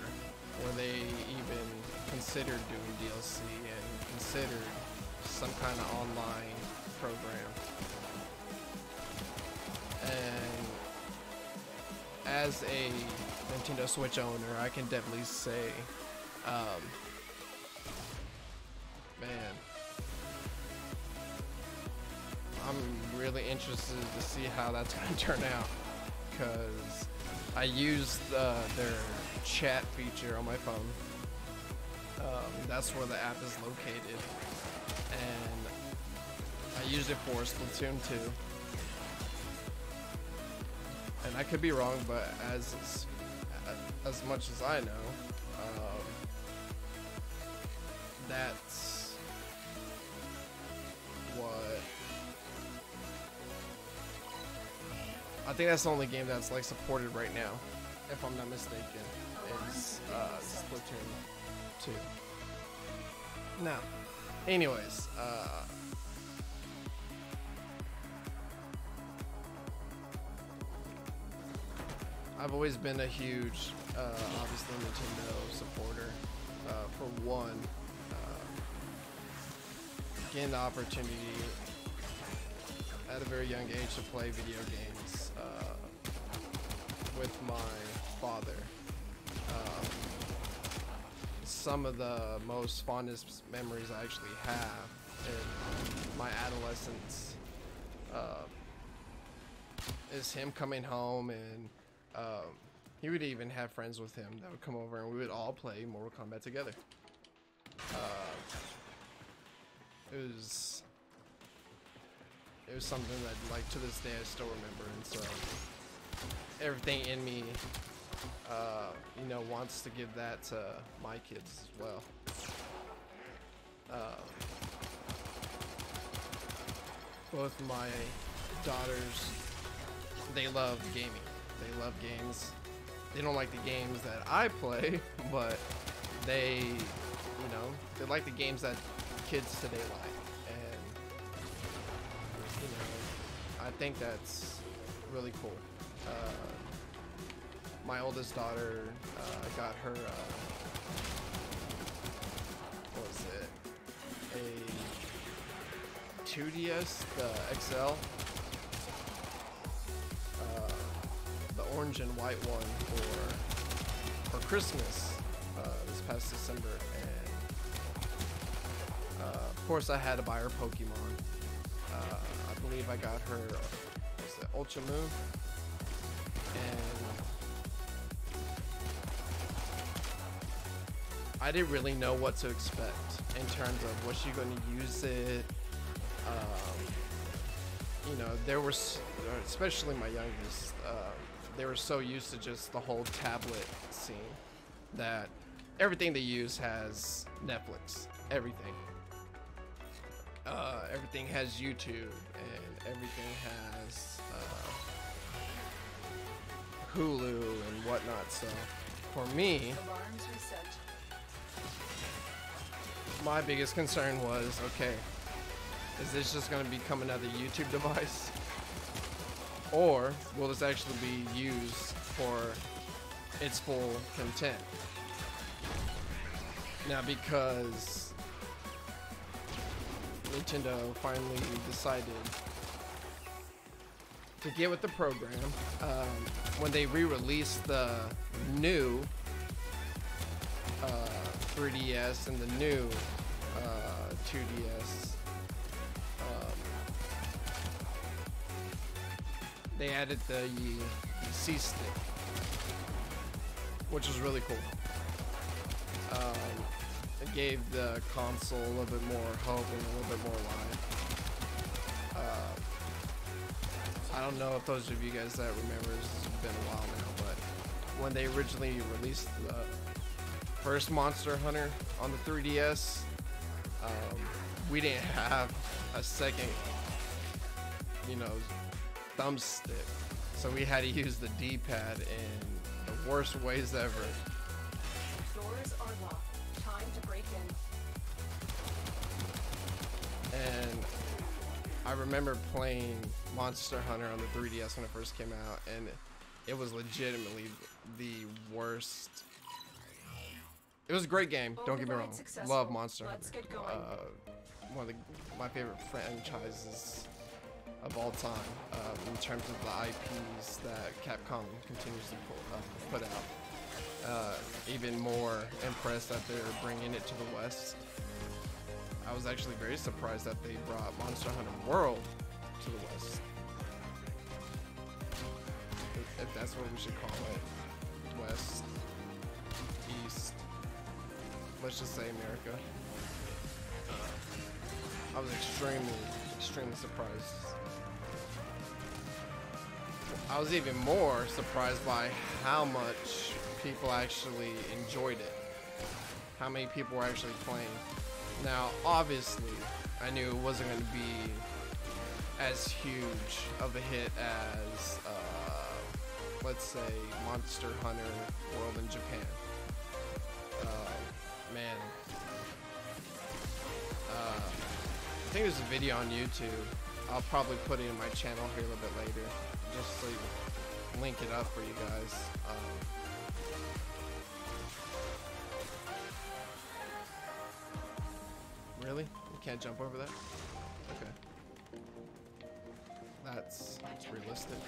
where they even considered doing DLC and considered some kind of online program. And as a Nintendo Switch owner, I can definitely say, man, I'm really interested to see how that's going to turn out, because I used their chat feature on my phone. That's where the app is located, and I used it for Splatoon 2. And I could be wrong, but as much as I know, that's what I think that's the only game that's like supported right now, if I'm not mistaken, is Splatoon 2. Now, anyways, I've always been a huge, obviously, Nintendo supporter. For one, getting the opportunity at a very young age to play video games with my father. Some of the most fondest memories I actually have in my adolescence is him coming home, and he would even have friends with him that would come over and we would all play Mortal Kombat together. It was something that, like, to this day I still remember, and so everything in me you know, wants to give that to my kids as well. Both my daughters, they love gaming. They love games. They don't like the games that I play, but they, you know, they like the games that kids today like. And, you know, I think that's really cool. My oldest daughter, I got her, what was it? A 2DS, the XL. The orange and white one for Christmas this past December, and of course I had to buy her Pokemon. I believe I got her, what's it, Ultra Moon, and I didn't really know what to expect in terms of was she going to use it. You know, there was, especially my youngest, they were so used to just the whole tablet scene that everything they use has Netflix, everything. Everything has YouTube, and everything has Hulu and whatnot. So for me, Alarms reset. my biggest concern was, okay, is this just going to become another YouTube device? Or will this actually be used for its full content? Now, because Nintendo finally decided to get with the program, when they re-released the new 3DS and the new 2DS, they added the C-Stick, which was really cool. It gave the console a little bit more hope and a little bit more life. I don't know if those of you guys that remember, this has been a while now, but when they originally released the first Monster Hunter on the 3DS, we didn't have a second, you know, thumbstick, so we had to use the D-pad in the worst ways ever. Doors are locked. Time to break in. And I remember playing Monster Hunter on the 3DS when it first came out, and it was legitimately the worst. It was a great game, don't get me wrong. Love Monster Let's Hunter. get going. One of my favorite franchises of all time, in terms of the IPs that Capcom continues to put out. Even more impressed that they're bringing it to the West. I was actually very surprised that they brought Monster Hunter World to the West. If that's what we should call it. West, East, let's just say America. I was extremely surprised. I was even more surprised by how much people actually enjoyed it. How many people were actually playing. Now, obviously, I knew it wasn't going to be as huge of a hit as, let's say, Monster Hunter World in Japan. Man. I think there's a video on YouTube. I'll probably put it in my channel here a little bit later, just so you link it up for you guys. Really? You can't jump over that? Okay. That's realistic.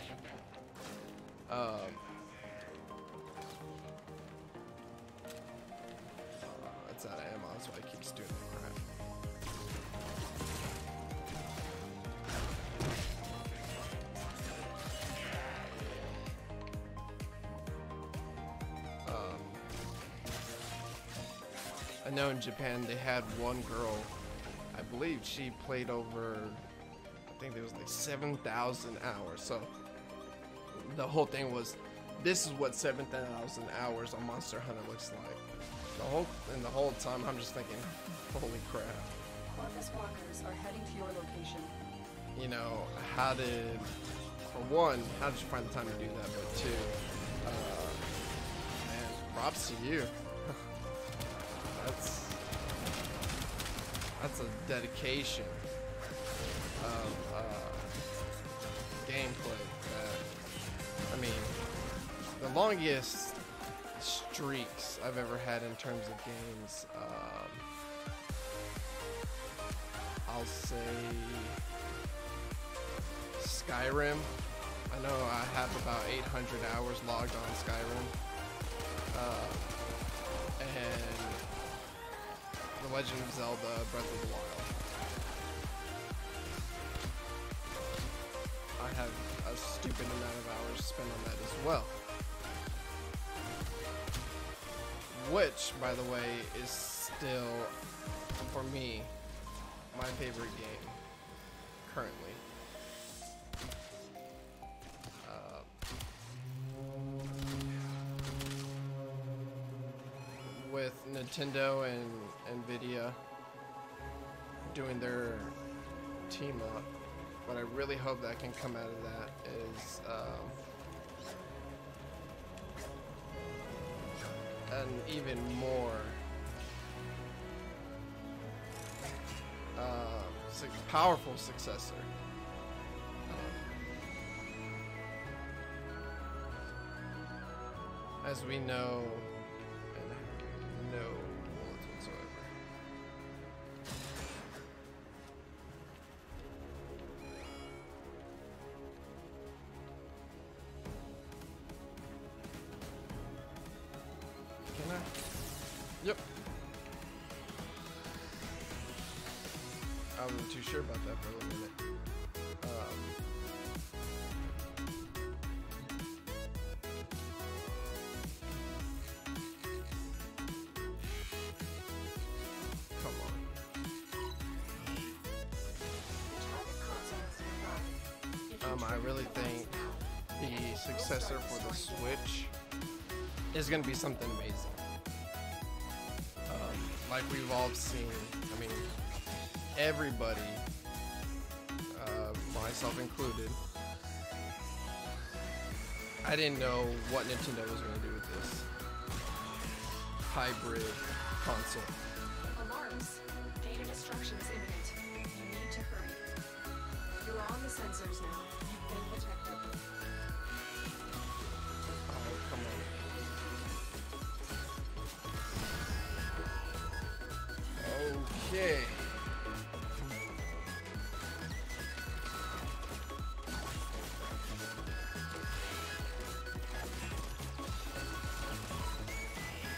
It's out of ammo, that's why it keeps doing that crap. I know in Japan they had one girl, I believe she played over, I think there was like 7,000 hours. So the whole thing was, this is what 7,000 hours on Monster Hunter looks like. The whole time I'm just thinking, holy crap. Corvus walkers are heading to your location. You know, for one, how did you find the time to do that? But two, man, props to you. That's a dedication of gameplay that, I mean, the longest streaks I've ever had in terms of games, I'll say Skyrim. I know I have about 800 hours logged on Skyrim. And The Legend of Zelda Breath of the Wild. I have a stupid amount of hours spent on that as well. Which, by the way, is still, for me, my favorite game currently. With Nintendo and Nvidia doing their team up, what I really hope that can come out of that is an even more powerful successor. As we know, and have no bullets whatsoever. Can I? Yep. I wasn't too sure about that for a little minute. Come on. I really think the successor for the Switch is going to be something amazing. Like we've all seen, I mean, everybody, myself included, I didn't know what Nintendo was going to do with this hybrid console. Alarms. Data destruction is imminent. You need to hurry. You're on the sensors now. You've been detected. Oh, come on. Okay.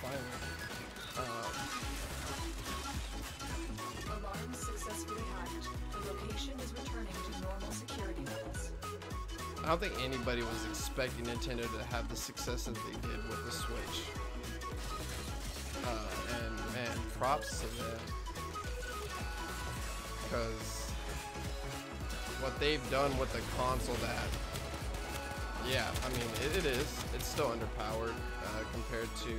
Finally. Alarms successfully hacked. The location is returning to normal security levels. I don't think anybody was expecting Nintendo to have the success that they did with the Switch. And man, props to them. Because what they've done with the console that, yeah, I mean, it is. It's still underpowered compared to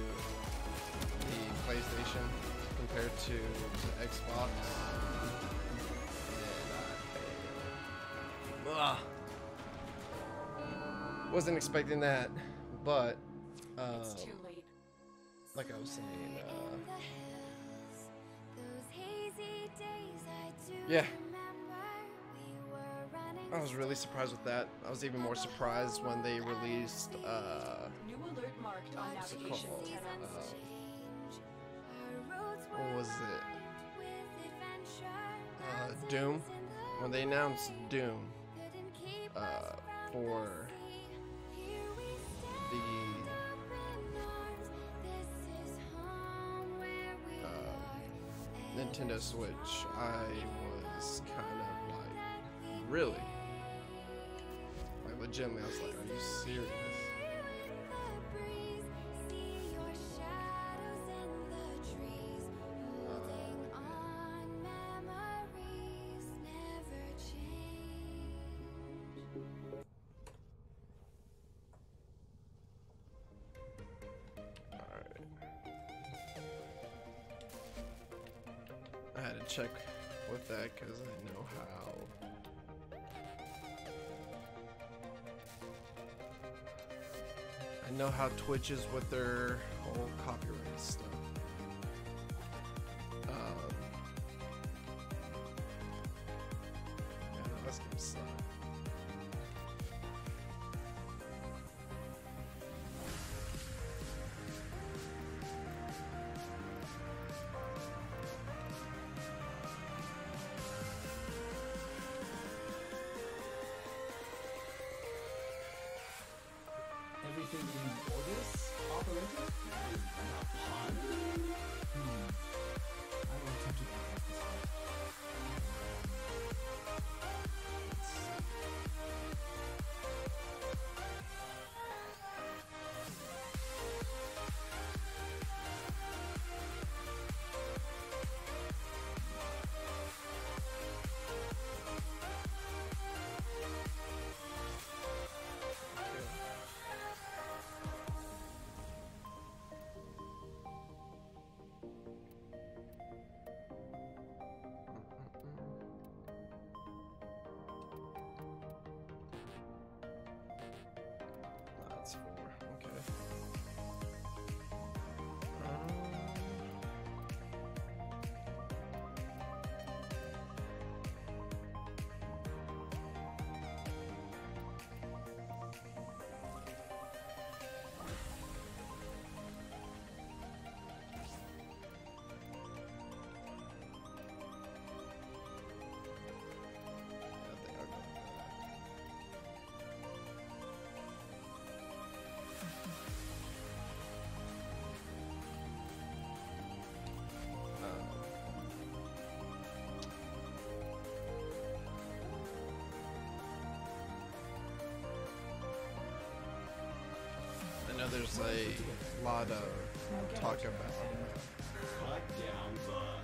the PlayStation, compared to the Xbox. And wasn't expecting that, but It's too late. like I was saying, yeah, I was really surprised with that. I was even more surprised when they released New alert marked on what's it navigation called? 10. What was it? Doom. When they announced Doom for the Nintendo Switch, I was kind of like, really? Like legitimately, I was like, are you serious? I had to check with that because I know how Twitch is with their whole copyright stuff. Yeah, this game sucks. everything in Orbis operated? Upon? I will attempt to work out this out. That's 4. Okay. I think I'll go with I know there's a lot of talk about Cut down bug.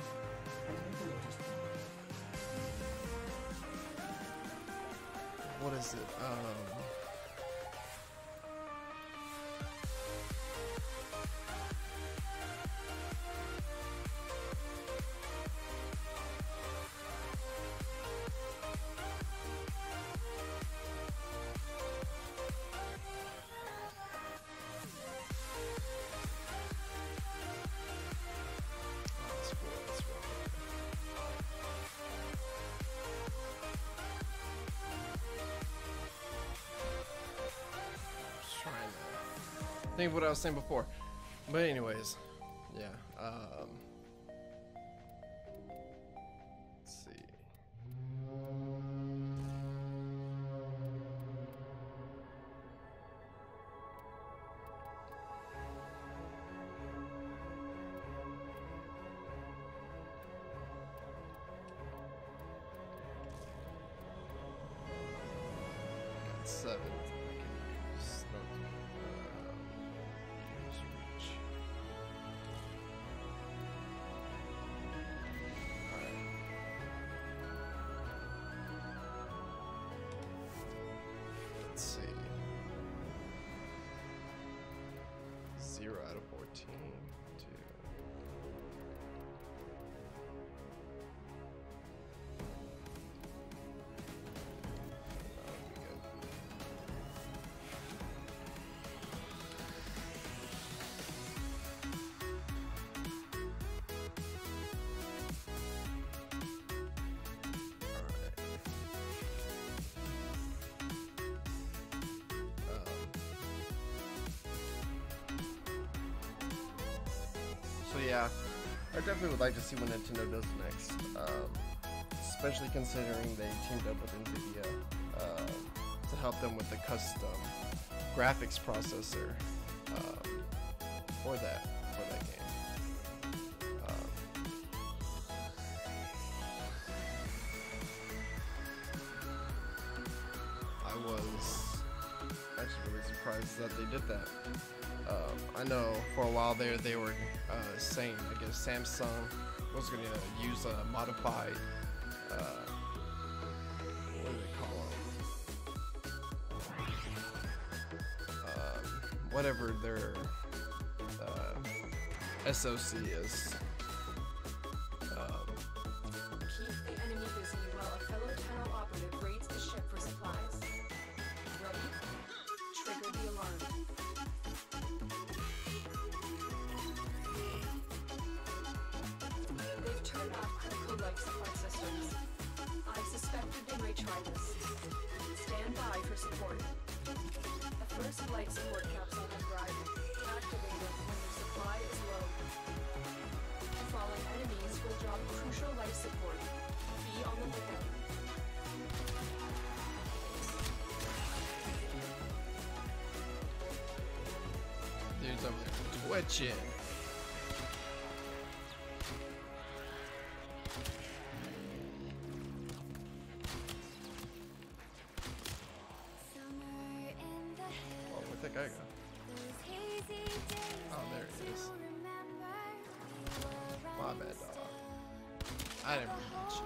what is it? That's 4 as well. Just trying to think of what I was saying before. But anyways, yeah. Let's see. Got 7. I can use use reach. Alright. Let's see. 0 out of 14. 2. That would be good. So yeah, I definitely would like to see what Nintendo does next, especially considering they teamed up with NVIDIA to help them with the custom graphics processor for that game. I was actually really surprised that they did that. I know for a while there they were saying, I guess Samsung was going to use a modified, what do they call them? Whatever their SoC is. Keep the enemy busy while a fellow tunnel operative raids the ship for supplies. Ready? Trigger the alarm. They've turned off critical life support systems. I suspected they might try this. Stand by for support. The first flight support capsule has arrived. Activated when your supply is low. Fallen enemies will drop crucial life support. Be on the lookout. stream's over there twitching. Oh, where'd that guy go? Oh, there he is. My bad, dog. I didn't reach you.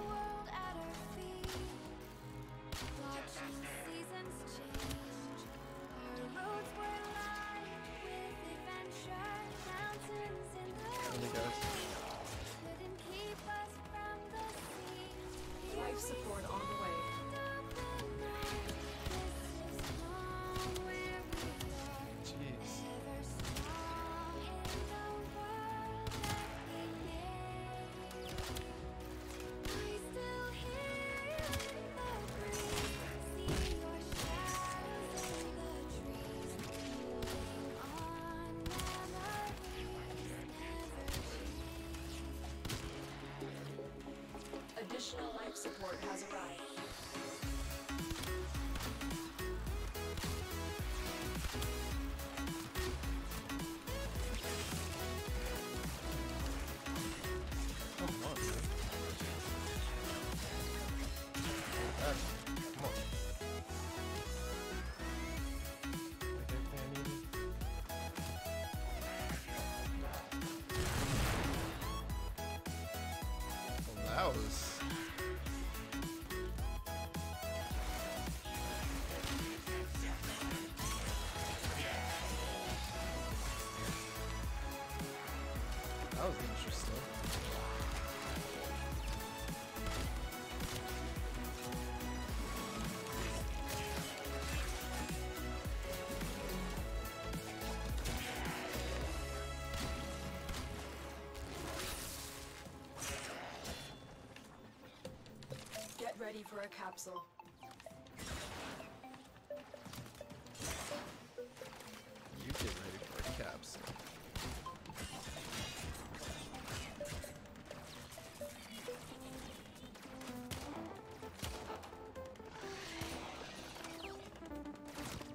Any guys? Life support on the way. Jeez. Additional life support has arrived. Come on, dude. Come on. Well, that was... That was interesting. Get ready for a capsule. You get ready for a capsule.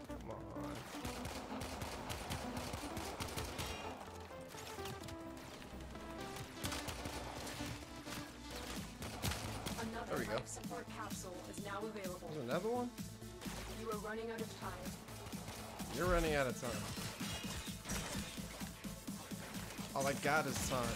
Come on. Another There we go. life support capsule is now available. There's another one? You are running out of time. You're running out of time. All I got is time.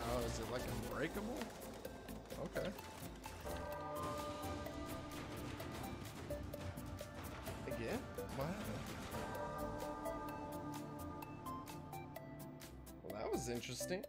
Oh, is it like unbreakable? Okay. Again? What happened? Well, that was interesting.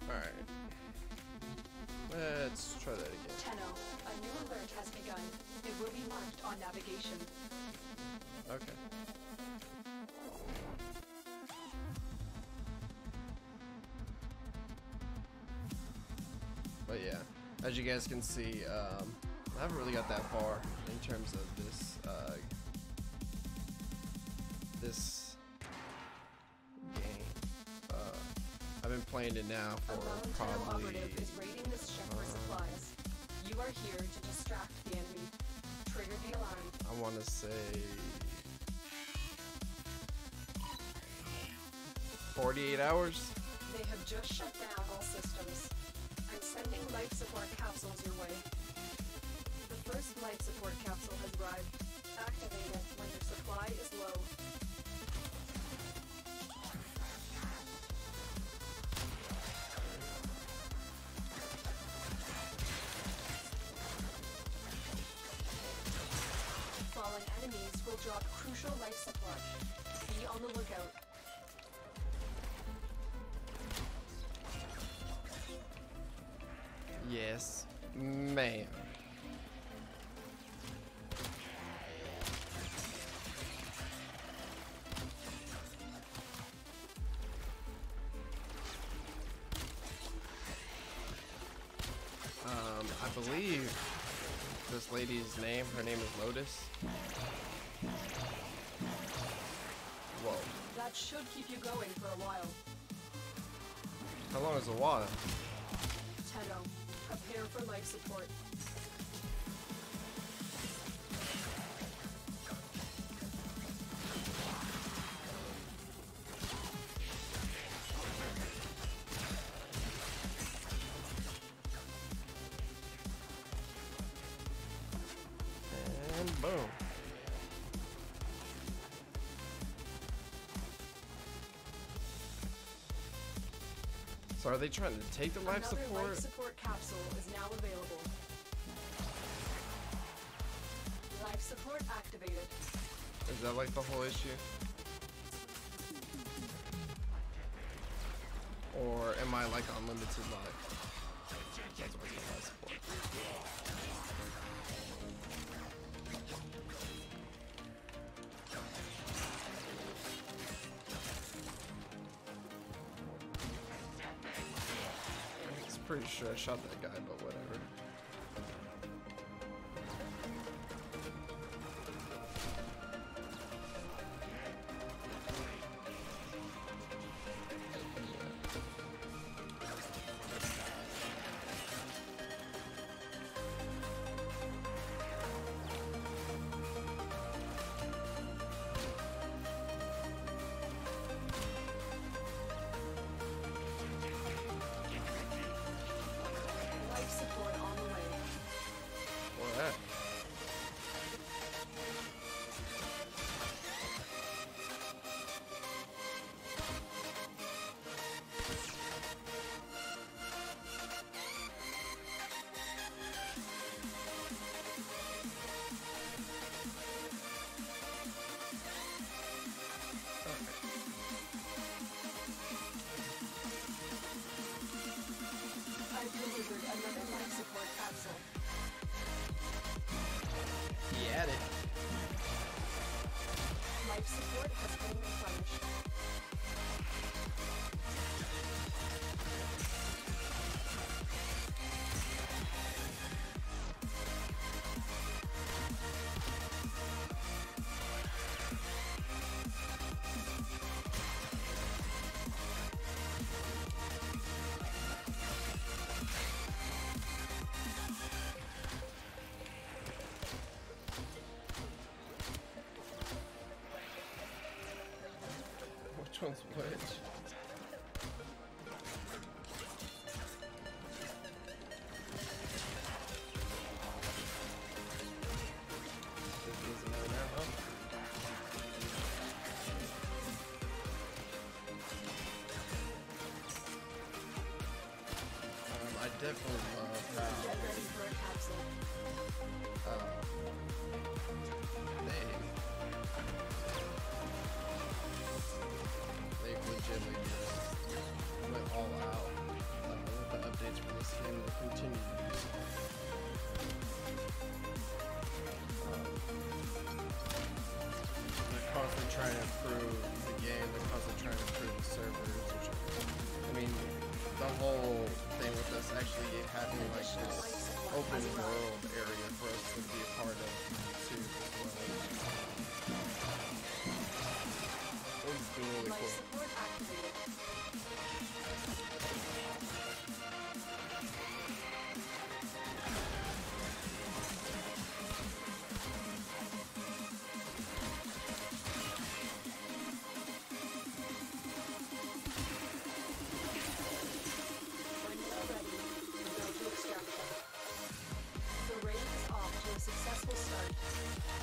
Alright. Let's try that again. Tenno, a new alert has begun. It will be marked on navigation. Okay. But yeah, as you guys can see, I haven't really got that far in terms of this game. I've been playing it now A for lone probably Tenno operative is raiding this ship for supplies. You are here to distract the enemy. Trigger the alarm. I want to say 48 hours. They have just shut down all systems. I'm sending life support capsules your way. The first life support capsule has arrive. Activate it when your supply is low. Falling enemies will drop crucial life supply. Be on the lookout. Yes, ma'am. I believe this lady's name, her name is Lotus. Whoa. That should keep you going for a while. How long is the water? Tenno, prepare for life support. And boom. So are they trying to take the life Another support? life support capsule is now available. Life support activated. Is that like the whole issue? Or am I like unlimited life? That's what's the life support. I'm pretty sure I shot that guy, but whatever. Life support on the way. Or that. I've delivered another life support capsule. He had it. Life support has been replenished. Which one's which? I definitely love Get ready for a capsule. how they legitimately just went all out with the updates for this game. Will continue to do so. They're constantly trying to improve the game. They're constantly trying to improve the servers. Which, I mean, the whole thing with us actually having like this open world area for us to be a part of too as well. It's been really Life cool. support activated. When you're ready, go to extraction. The raid is off to a successful start.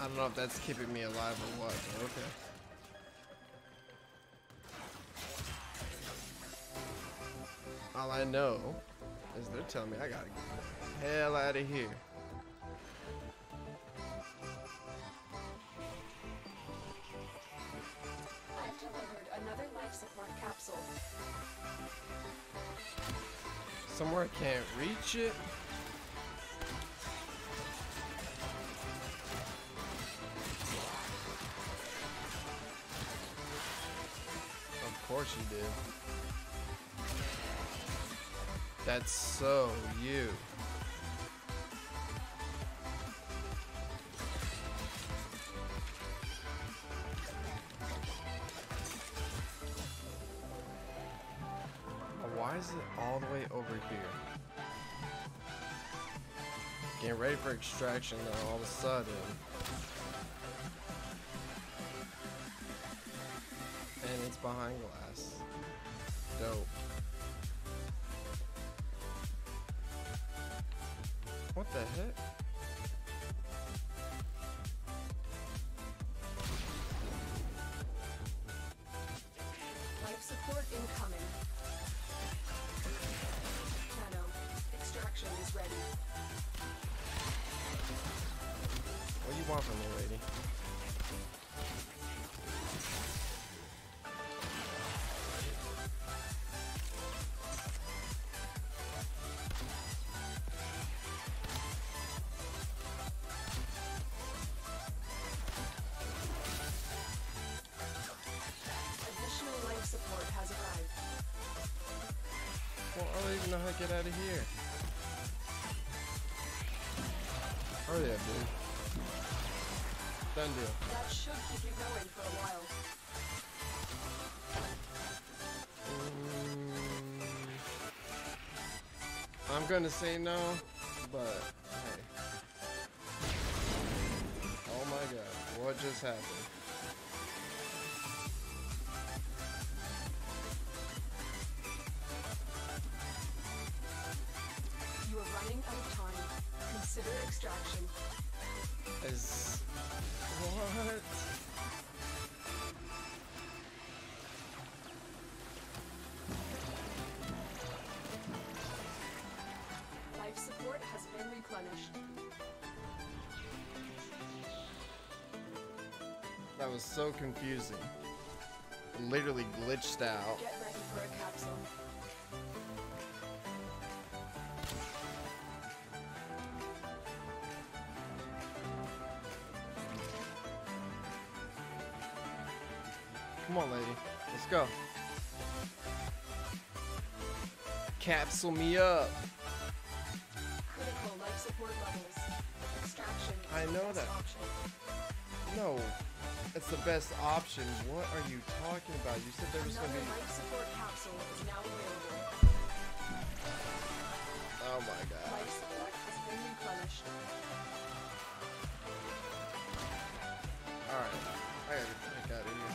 don't know if that's keeping me alive or what, but okay. All I know is they're telling me I gotta get the hell out of here. I've delivered another life support capsule. Somewhere I can't reach it. Of course you did. That's so you. Why is it all the way over here? Getting ready for extraction, then all of a sudden. And it's behind glass. Dope. What the heck? Life support incoming. Nano, extraction is ready. What do you want from me, lady? Additional life support has arrived. Well, I don't even know how to get out of here. Hurry up, dude. Done deal. That should keep you going for a while. I'm gonna say no, but hey. Oh my god, what just happened? You are running out of time. Consider extraction. Is what? Life support has been replenished. That was so confusing. It literally glitched out. Get ready for a capsule. Come on, lady. Let's go. Capsule me up. Critical life support levels. Extraction is I the know best that. option. No, it's the best option. What are you talking about? You said there was Another gonna be. life support capsule is now available. Oh my god. Life support has been replenished. Alright. I gotta get the heck out of here.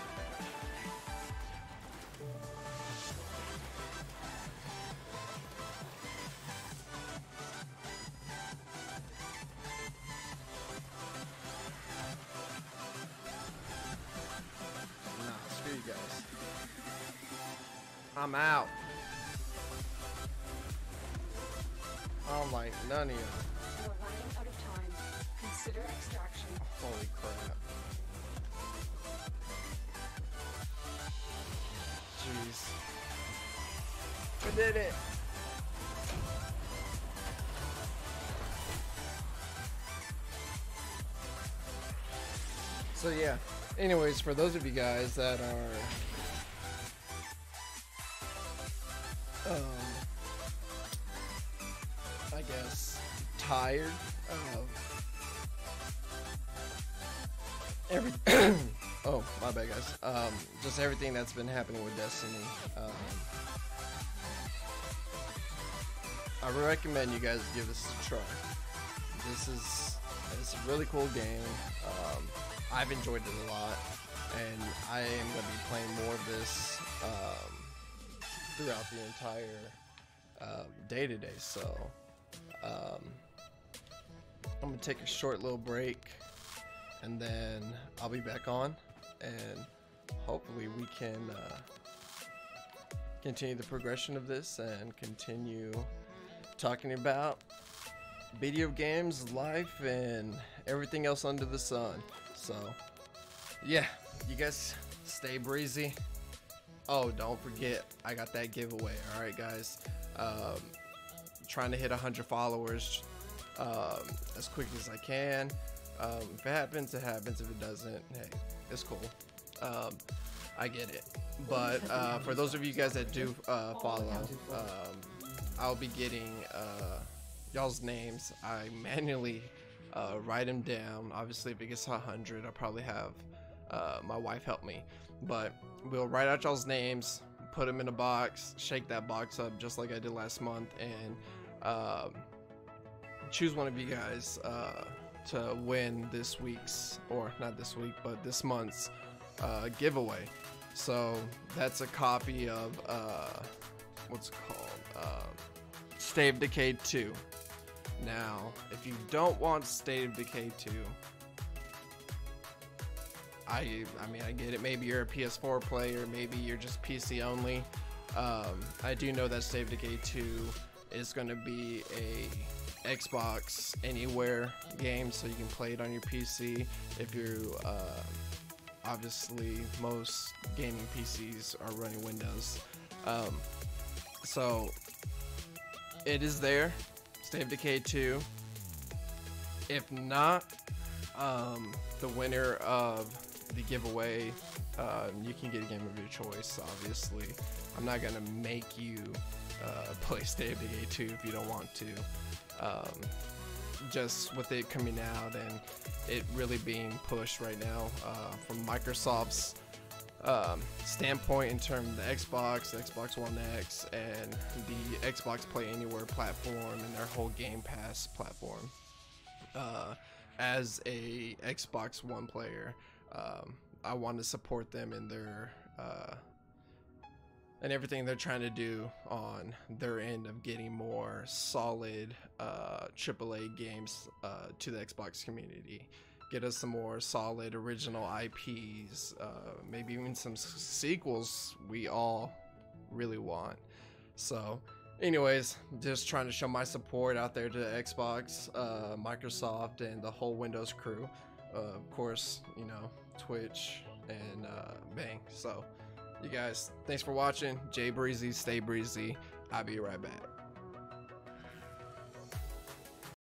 Nah, screw you guys. I'm out. I don't like none of you. You are running out of time. Consider extraction. Holy crap. Jeez. I did it. So yeah, anyways, for those of you guys that are I guess tired of every oh, my bad guys. Just everything that's been happening with Destiny. I recommend you guys give this a try. It's a really cool game. I've enjoyed it a lot, and I am going to be playing more of this throughout the entire day-to-day. So I'm going to take a short little break, and then I'll be back on, and hopefully we can continue the progression of this and continue talking about video games, life, and everything else under the sun. So yeah, you guys stay breezy. Oh, don't forget, I got that giveaway. All right, guys, trying to hit 100 followers as quick as I can. If it happens, it happens. If it doesn't, hey, it's cool. I get it. But for those of you guys that do follow, I'll be getting y'all's names. I manually write them down. Obviously, if it gets 100, I'll probably have my wife help me. But we'll write out y'all's names, put them in a box, shake that box up just like I did last month, and choose one of you guys to win this week's, or not this week, but this month's giveaway. So that's a copy of what's it called, State of Decay 2. Now, if you don't want State of Decay 2, I mean, I get it. Maybe you're a PS4 player, maybe you're just PC only. I do know that State of Decay 2 is going to be a Xbox Anywhere game, so you can play it on your PC. If you obviously most gaming PCs are running Windows, so it is there, State of Decay 2. If not, the winner of the giveaway, you can get a game of your choice. Obviously, I'm not gonna make you play State of Decay 2 if you don't want to. Just with it coming out and it really being pushed right now from Microsoft's standpoint in terms of the Xbox One X, and the Xbox Play Anywhere platform and their whole Game Pass platform. As a Xbox One player, I want to support them in their and everything they're trying to do on their end of getting more solid AAA games to the Xbox community. Get us some more solid original IPs, maybe even some sequels we all really want. So anyways, just trying to show my support out there to Xbox, Microsoft, and the whole Windows crew. Of course, you know, Twitch and Bang. So you guys, thanks for watching. Jay Breezy, stay breezy. I'll be right back.